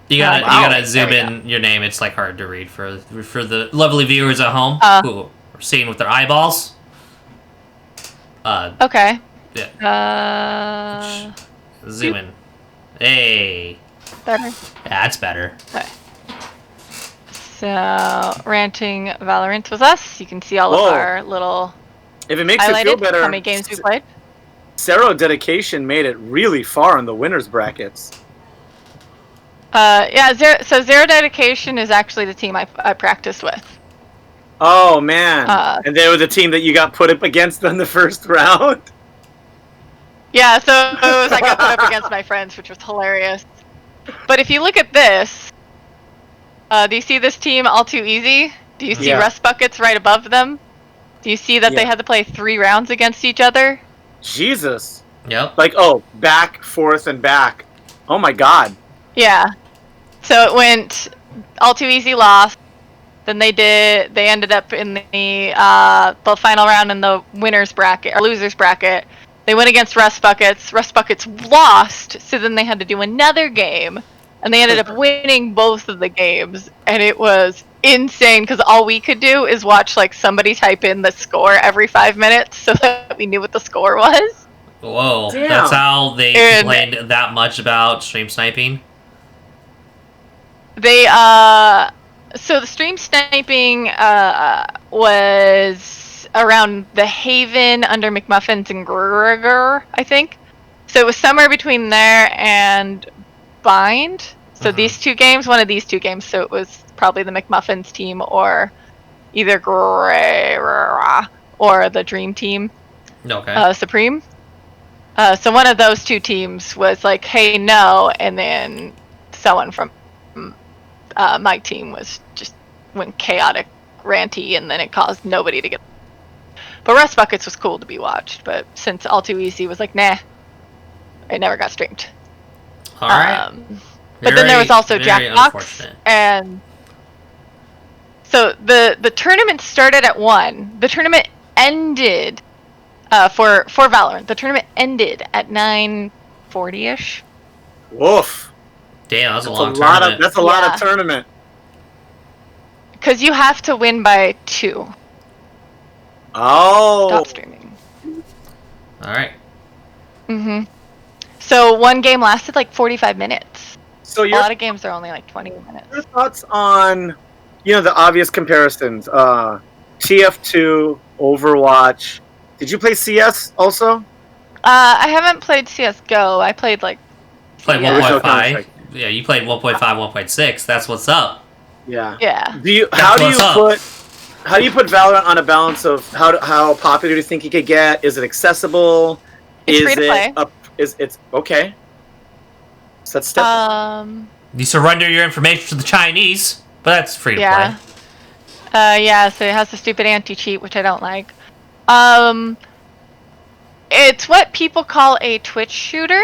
You gotta, Wow. you gotta zoom There we in your name. It's like hard to read for the lovely viewers at home who are seeing with their eyeballs. Okay. Yeah. Zoom in. Hey. Better. Yeah, that's better. Okay. So, ranting Valorant was us. You can see all Whoa. of our little If it makes it feel highlighted, better, how many games we played. Zero Dedication made it really far in the winners brackets. Yeah, Zero Dedication is actually the team I practiced with. Oh man! Uh, And they were the team that you got put up against in the first round. Yeah, so I got put up against my friends, which was hilarious. But if you look at this, do you see this team all too easy? Do you see Yeah. Rust Buckets right above them? Do you see that they Yeah. had to play 3 rounds against each other? Jesus! Yep. Like back, forth, and back. Oh my God! Yeah. So it went all too easy lost. Then they ended up in the final round in the winners bracket or losers bracket. They went against Rust Buckets. Rust Buckets lost, so then they had to do another game, and they ended up winning both of the games. And it was insane because all we could do is watch like somebody type in the score every 5 minutes so that we knew what the score was. Whoa. Damn. That's how they And- complained that much about stream sniping. They so the stream sniping was around the Haven under McMuffins and Gregor, I think. So it was somewhere between there and Bind. So these two games, one of these two games, so it was probably the McMuffins team or either Gregor or the Dream team, Okay. Supreme. So one of those two teams was like, hey, no, and then someone from my team went chaotic, ranty, and then it caused nobody to get. But Rust Buckets was cool to be watched, but since All Too Easy was like, nah, it never got streamed. All right. But then there was also very Jackbox, unfortunate. and so the tournament started at 1. The tournament ended for Valorant. The tournament ended at 9:40ish. Woof! Damn, that's a That's long a lot tournament. of. That's a lot Yeah. of tournament. Because you have to win by 2. Oh. Stop streaming. All right. Mm-hmm. So one game lasted like 45 minutes. So A your lot of games are only like 20 minutes. thoughts on, the obvious comparisons? TF2, Overwatch. Did you play CS also? I haven't played CS:GO. I played like Played Yeah. Original 1.5. Counter-Strike. Yeah, you played 1.5, 1.6. That's what's up. Yeah. yeah. How do what's up. you put Valorant on a balance of how popular do you think it could get? Is it accessible? It's is free to it play. it's okay? So that's step. You surrender your information to the Chinese, but that's free to Yeah. play. Yeah. So it has the stupid anti-cheat, which I don't like. It's what people call a Twitch shooter.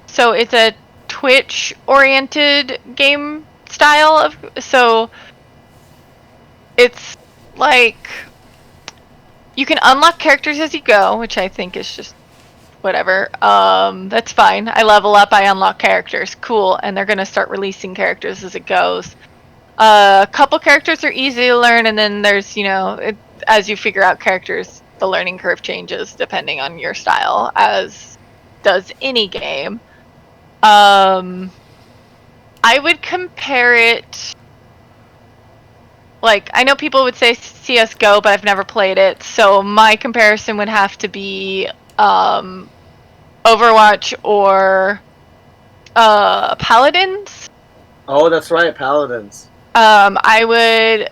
So it's a Twitch-oriented game style of. So it's like you can unlock characters as you go, which I think is just whatever. That's fine. I level up, I unlock characters. Cool. And they're gonna start releasing characters as it goes. A couple characters are easy to learn, and then there's, as you figure out characters, the learning curve changes depending on your style, as does any game. I would compare it. Like, I know people would say CS:GO, but I've never played it, so my comparison would have to be Overwatch or Paladins. Oh, that's right, Paladins. I would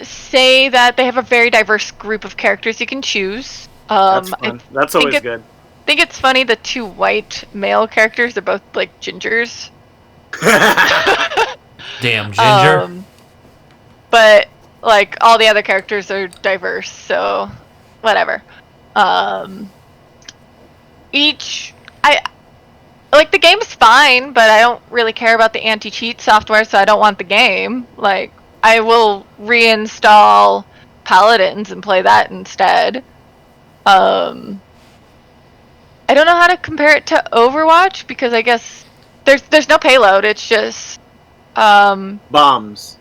say that they have a very diverse group of characters you can choose. That's I fun. That's always good. think it's funny the two white male characters are both like gingers. Damn ginger. But like all the other characters are diverse, so whatever. I like the game's fine, but I don't really care about the anti-cheat software, so I don't want the game. Like I will reinstall Paladins and play that instead. I don't know how to compare it to Overwatch because I guess there's no payload. It's just bombs,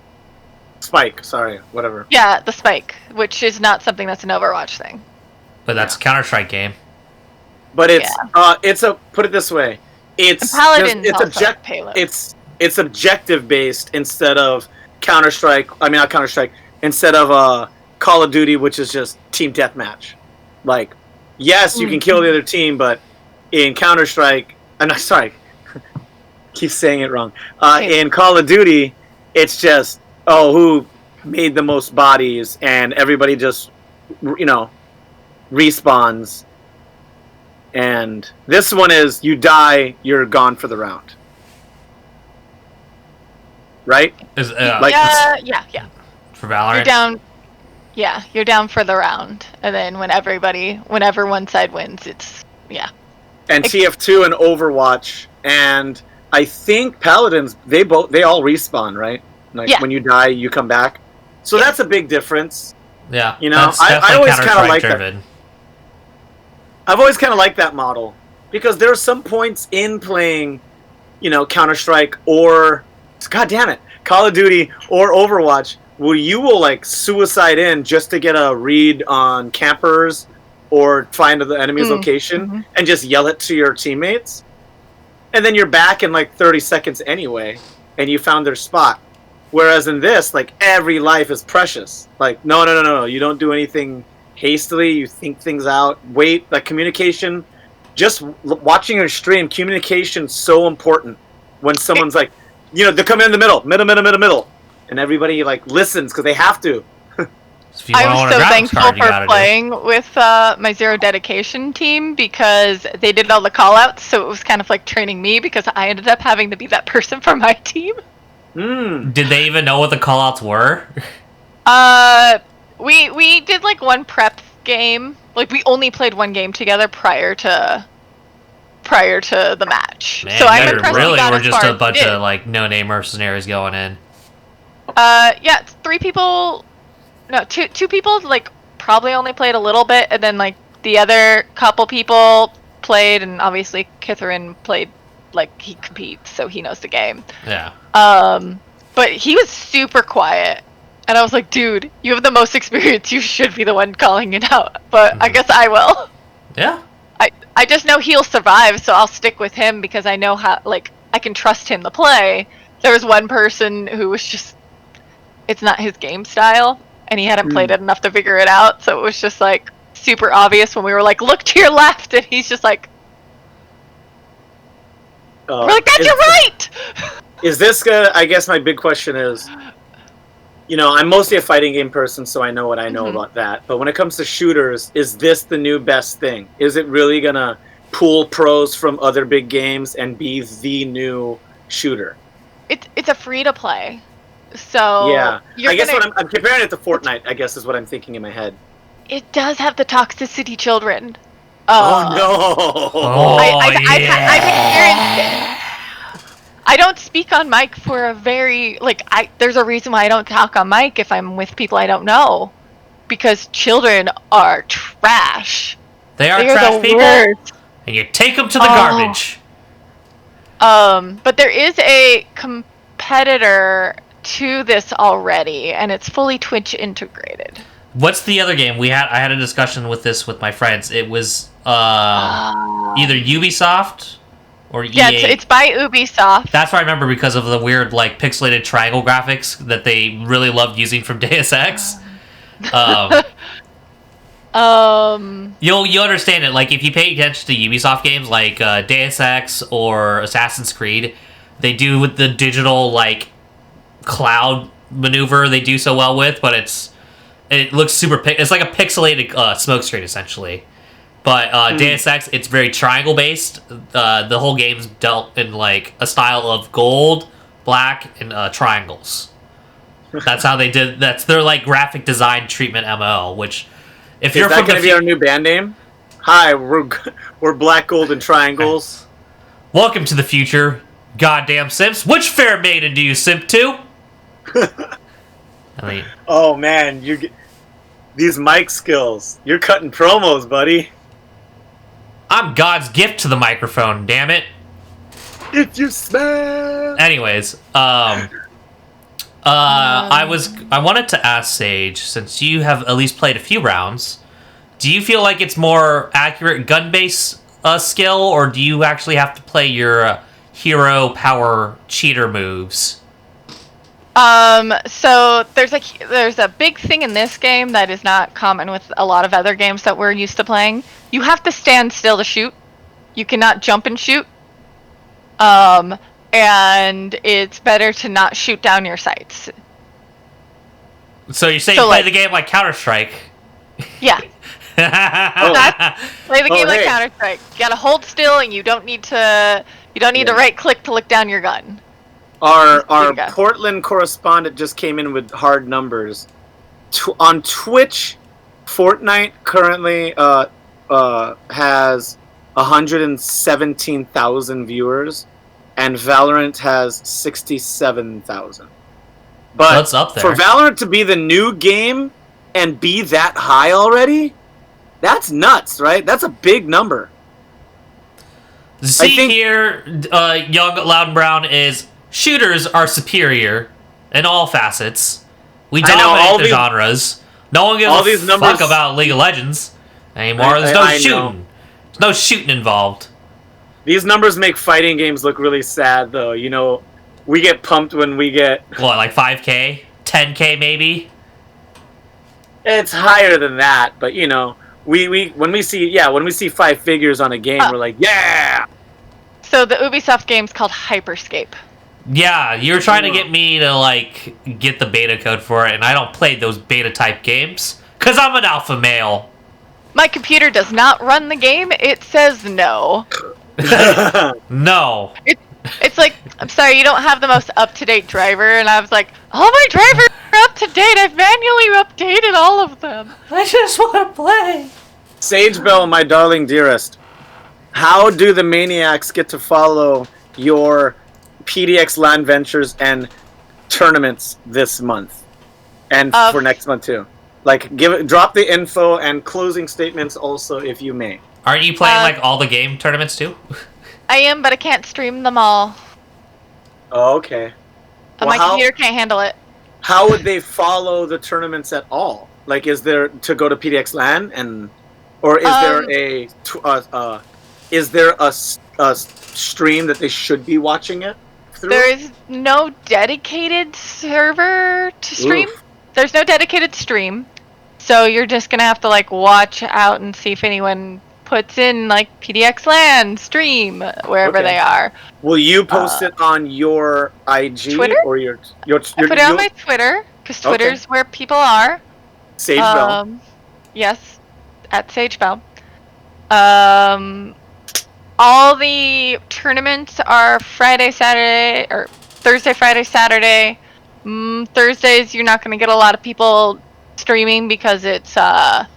spike. Sorry, whatever. yeah, the spike, which is not something that's an Overwatch thing. But that's a Counter-Strike game. But it's a put it this way, it's Paladins it's also have payload. it's objective based instead of Counter-Strike. I mean not Counter-Strike, instead of Call of Duty, which is just team deathmatch. Like, yes, you can kill the other team, but in Counter-Strike, I'm not sorry, keep saying it wrong. In Call of Duty, it's just who made the most bodies, and everybody just respawns. And this one is you die, you're gone for the round, right? Is Yeah. for Valorant? You're down. Yeah, you're down for the round, and then whenever one side wins, it's And TF2 and Overwatch, and I think Paladins, they all respawn, right? Like when you die, you come back. So that's a big difference. Yeah, I always kind of like that. I've always kind of liked that model because there are some points in playing, Counter-Strike or, God damn it, Call of Duty or Overwatch where you will like suicide in just to get a read on campers or find the enemy's location and just yell it to your teammates. And then you're back in like 30 seconds anyway and you found their spot. Whereas in this, like every life is precious. Like, no, you don't do anything hastily, you think things out, wait, like communication, just watching your stream, communication's so important when someone's like, they come in the middle, and everybody like listens because they have to. I was so thankful for playing with my Zero Dedication team because they did all the call-outs, so it was kind of like training me because I ended up having to be that person for my team. Did they even know what the call-outs were? We did like one prep game. Like we only played one game together prior to the match. Man, so I'm you impressed. Really, we're just a bunch of like no-name mercenaries going in. It's 3 people. No, two people like probably only played a little bit, and then like the other couple people played, and obviously Kitharin played. Like he competes, so he knows the game. Yeah. But he was super quiet. And I was like, dude, you have the most experience. You should be the one calling it out. But I guess I will. Yeah. I just know he'll survive, so I'll stick with him because I know how, like, I can trust him to play. There was one person who was just, it's not his game style, and he hadn't played it enough to figure it out. So it was just, like, super obvious when we were like, look to your left, and he's just like, we're like, that's your right! Is this gonna, I guess my big question is, I'm mostly a fighting game person, so I know what I know about that. But when it comes to shooters, is this the new best thing? Is it really going to pull pros from other big games and be the new shooter? It's a free-to-play. So yeah. I guess what I'm comparing it to Fortnite, I guess is what I'm thinking in my head. It does have the toxicity children. Oh, no! I've experienced it. I don't speak on mic for a very, there's a reason why I don't talk on mic if I'm with people I don't know. Because children are trash. They are trash people, worst. And you take them to the garbage. But there is a competitor to this already, and it's fully Twitch integrated. What's the other game? I had a discussion with this with my friends. It was either Ubisoft or EA. Yeah, it's by Ubisoft. That's what I remember because of the weird, like, pixelated triangle graphics that they really loved using from Deus Ex. You'll understand it. Like, if you pay attention to Ubisoft games like Deus Ex or Assassin's Creed, they do with the digital, like, cloud maneuver they do so well with, but it looks super... It's like a pixelated smoke screen, essentially. But Deus Ex, it's very triangle based. The whole game's dealt in like a style of gold, black, and triangles. That's how they did. That's their like graphic design treatment MMO. Which, if you're Is that going to be our new band name? Hi, we're black, gold, and triangles. Welcome to the future, goddamn simps. Which fair maiden do you simp to? I mean, oh man, these mic skills. You're cutting promos, buddy. I'm God's gift to the microphone. Damn it. If you smell. Anyways, I wanted to ask Sage, since you have at least played a few rounds, do you feel like it's more accurate gun-based skill, or do you actually have to play your hero power cheater moves? So there's a big thing in this game that is not common with a lot of other games that we're used to playing. You have to stand still to shoot. You cannot jump and shoot. And it's better to not shoot down your sights. So you're saying play the game like Counter-Strike? Yeah. Play the game like Counter-Strike. You gotta hold still, and you don't need to right click to look down your gun. Our Portland correspondent just came in with hard numbers. On Twitch, Fortnite currently has 117,000 viewers, and Valorant has 67,000. But that's up there. For Valorant to be the new game and be that high already, that's nuts, right? That's a big number. Here, Young, Loud, and Brown is shooters are superior in all facets. We dominate the genres. No one gives a fuck about League of Legends anymore. There's no shooting. There's no shooting involved. These numbers make fighting games look really sad, though. You know, we get pumped when we get... What, like 5K? 10K, maybe? It's higher than that, but, you know, when we see 5 figures on a game, we're like, yeah! So the Ubisoft game's called Hyperscape. Yeah, you were trying to get me to, like, get the beta code for it, and I don't play those beta-type games, because I'm an alpha male. My computer does not run the game. It says no. No. It's like, I'm sorry, you don't have the most up-to-date driver, and I was like, all my drivers are up-to-date. I've manually updated all of them. I just want to play. Sage Bell, my darling dearest, how do the Maniacs get to follow your PDX LAN ventures and tournaments this month? And for next month, too. Like, drop the info and closing statements also, if you may. Aren't you playing, like, all the game tournaments, too? I am, but I can't stream them all. Oh, okay. My computer can't handle it. How would they follow the tournaments at all? Like, is there to go to PDX LAN or is there a stream that they should be watching it through? There is no dedicated server to stream. Oof. There's no dedicated stream, so you're just gonna have to like watch out and see if anyone puts in like PDX LAN stream wherever they are. Will you post it on your IG Twitter? Or your I put it on my Twitter because Twitter's where people are. Sage Bell. Yes, at Sage Bell. All the tournaments are Friday, Saturday, or Thursday, Friday, Saturday. Thursdays, you're not going to get a lot of people streaming because it's not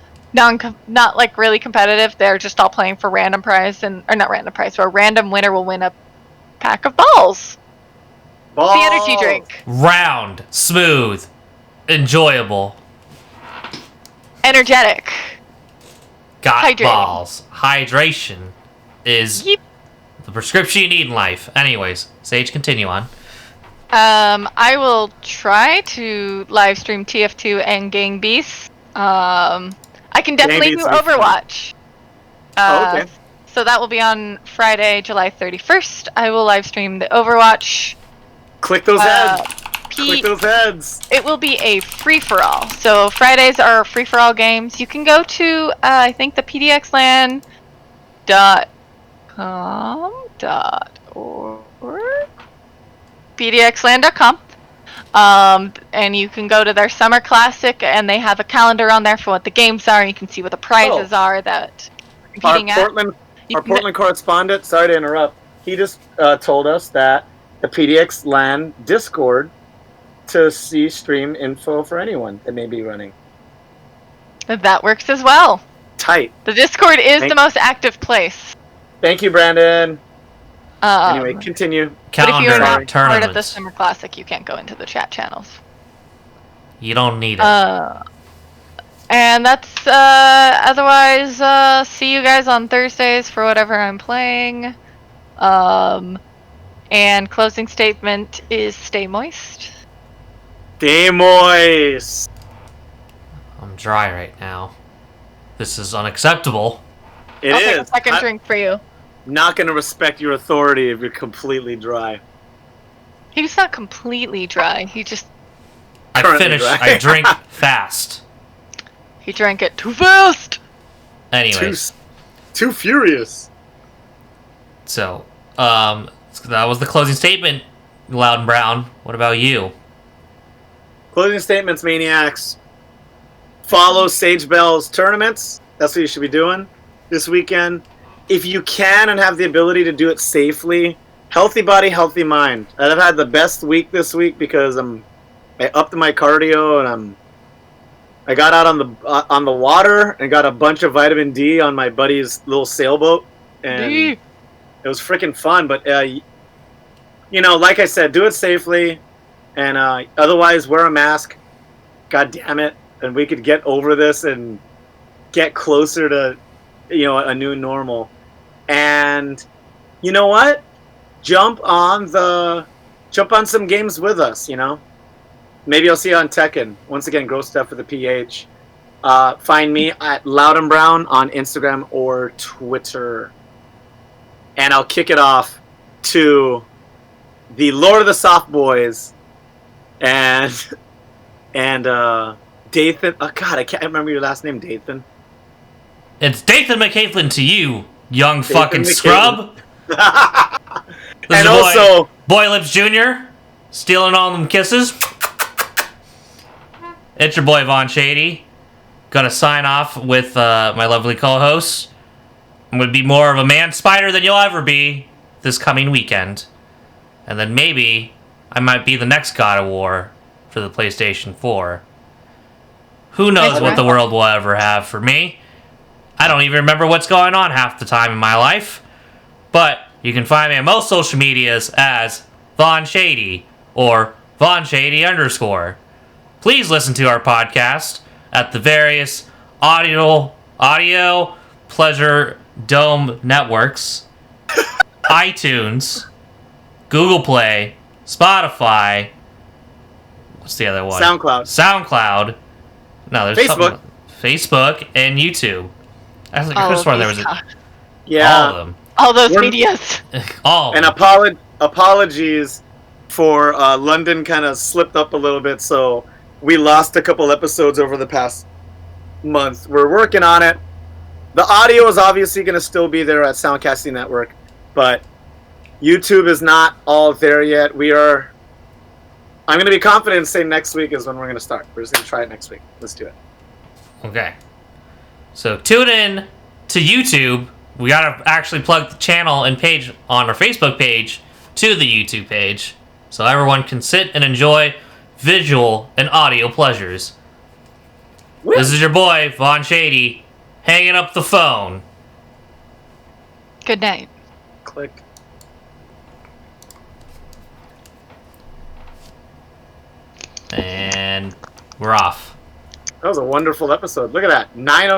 like really competitive. They're just all playing for random prize or not random prize. Where a random winner will win a pack of balls. Balls. The energy drink. Round, smooth, enjoyable, energetic. Got hydrating. Balls. Hydration is the prescription you need in life. Anyways, Sage, continue on. I will try to live stream TF2 and Gang Beasts. I can definitely do Overwatch. Okay. So that will be on Friday, July 31st. I will live stream the Overwatch. Click those ads. Click those ads. It will be a free-for-all. So Fridays are free-for-all games. You can go to, I think, the pdxlan.com.org. pdxlan.com. And you can go to their Summer Classic, and they have a calendar on there for what the games are. You can see what the prizes are that competing at. Our Portland correspondent, sorry to interrupt, he just told us that the PDX LAN Discord to see stream info for anyone that may be running. That works as well. Tight. The Discord is the most active place. Thank you, Brandon. Anyway, continue. But if you're not part of the tournaments. Summer Classic, you can't go into the chat channels. You don't need it. And that's, otherwise, see you guys on Thursdays for whatever I'm playing. And closing statement is stay moist. Stay moist. I'm dry right now. This is unacceptable. I'll take a second drink for you. Not going to respect your authority if you're completely dry. He's not completely dry. He just... I drink fast. He drank it too fast! Anyways. Too furious. So, that was the closing statement, Loud and Brown. What about you? Closing statements, maniacs. Follow Sage Bell's tournaments. That's what you should be doing this weekend. If you can and have the ability to do it safely, healthy body, healthy mind. I've had the best week this week because I upped my cardio and I got out on the water and got a bunch of vitamin D on my buddy's little sailboat, and it was freaking fun. But like I said, do it safely, and otherwise wear a mask. God damn it, and we could get over this and get closer to a new normal. And you know what? Jump on some games with us. Maybe I'll see you on Tekken. Once again, gross stuff for the PH. Find me at Loud and Brown on Instagram or Twitter. And I'll kick it off to the Lord of the Soft Boys and Dathan. Oh God, I can't remember your last name, Dathan. It's Dathan McCaithlin to you, young fucking scrub. And also Boy Lips Jr. stealing all them kisses. It's your boy Von Shady. Gonna sign off with my lovely co-hosts. I'm gonna be more of a man spider than you'll ever be this coming weekend. And then maybe I might be the next God of War for the PlayStation 4. Who knows what the world will ever have for me? I don't even remember what's going on half the time in my life. But you can find me on most social medias as Von Shady or Von Shady _. Please listen to our podcast at the various audio pleasure dome networks, iTunes, Google Play, Spotify. What's the other one? SoundCloud. No, there's Facebook and YouTube. I was like, I swear there was all of them. All those medias. And apologies for London kind of slipped up a little bit, so we lost a couple episodes over the past month. We're working on it. The audio is obviously going to still be there at Soundcasting Network, but YouTube is not all there yet. I'm going to be confident and say next week is when we're going to start. We're just going to try it next week. Let's do it. Okay. So tune in to YouTube. We got to actually plug the channel and page on our Facebook page to the YouTube page so everyone can sit and enjoy visual and audio pleasures. Woo. This is your boy, Von Shady, hanging up the phone. Good night. Click. And we're off. That was a wonderful episode. Look at that. 9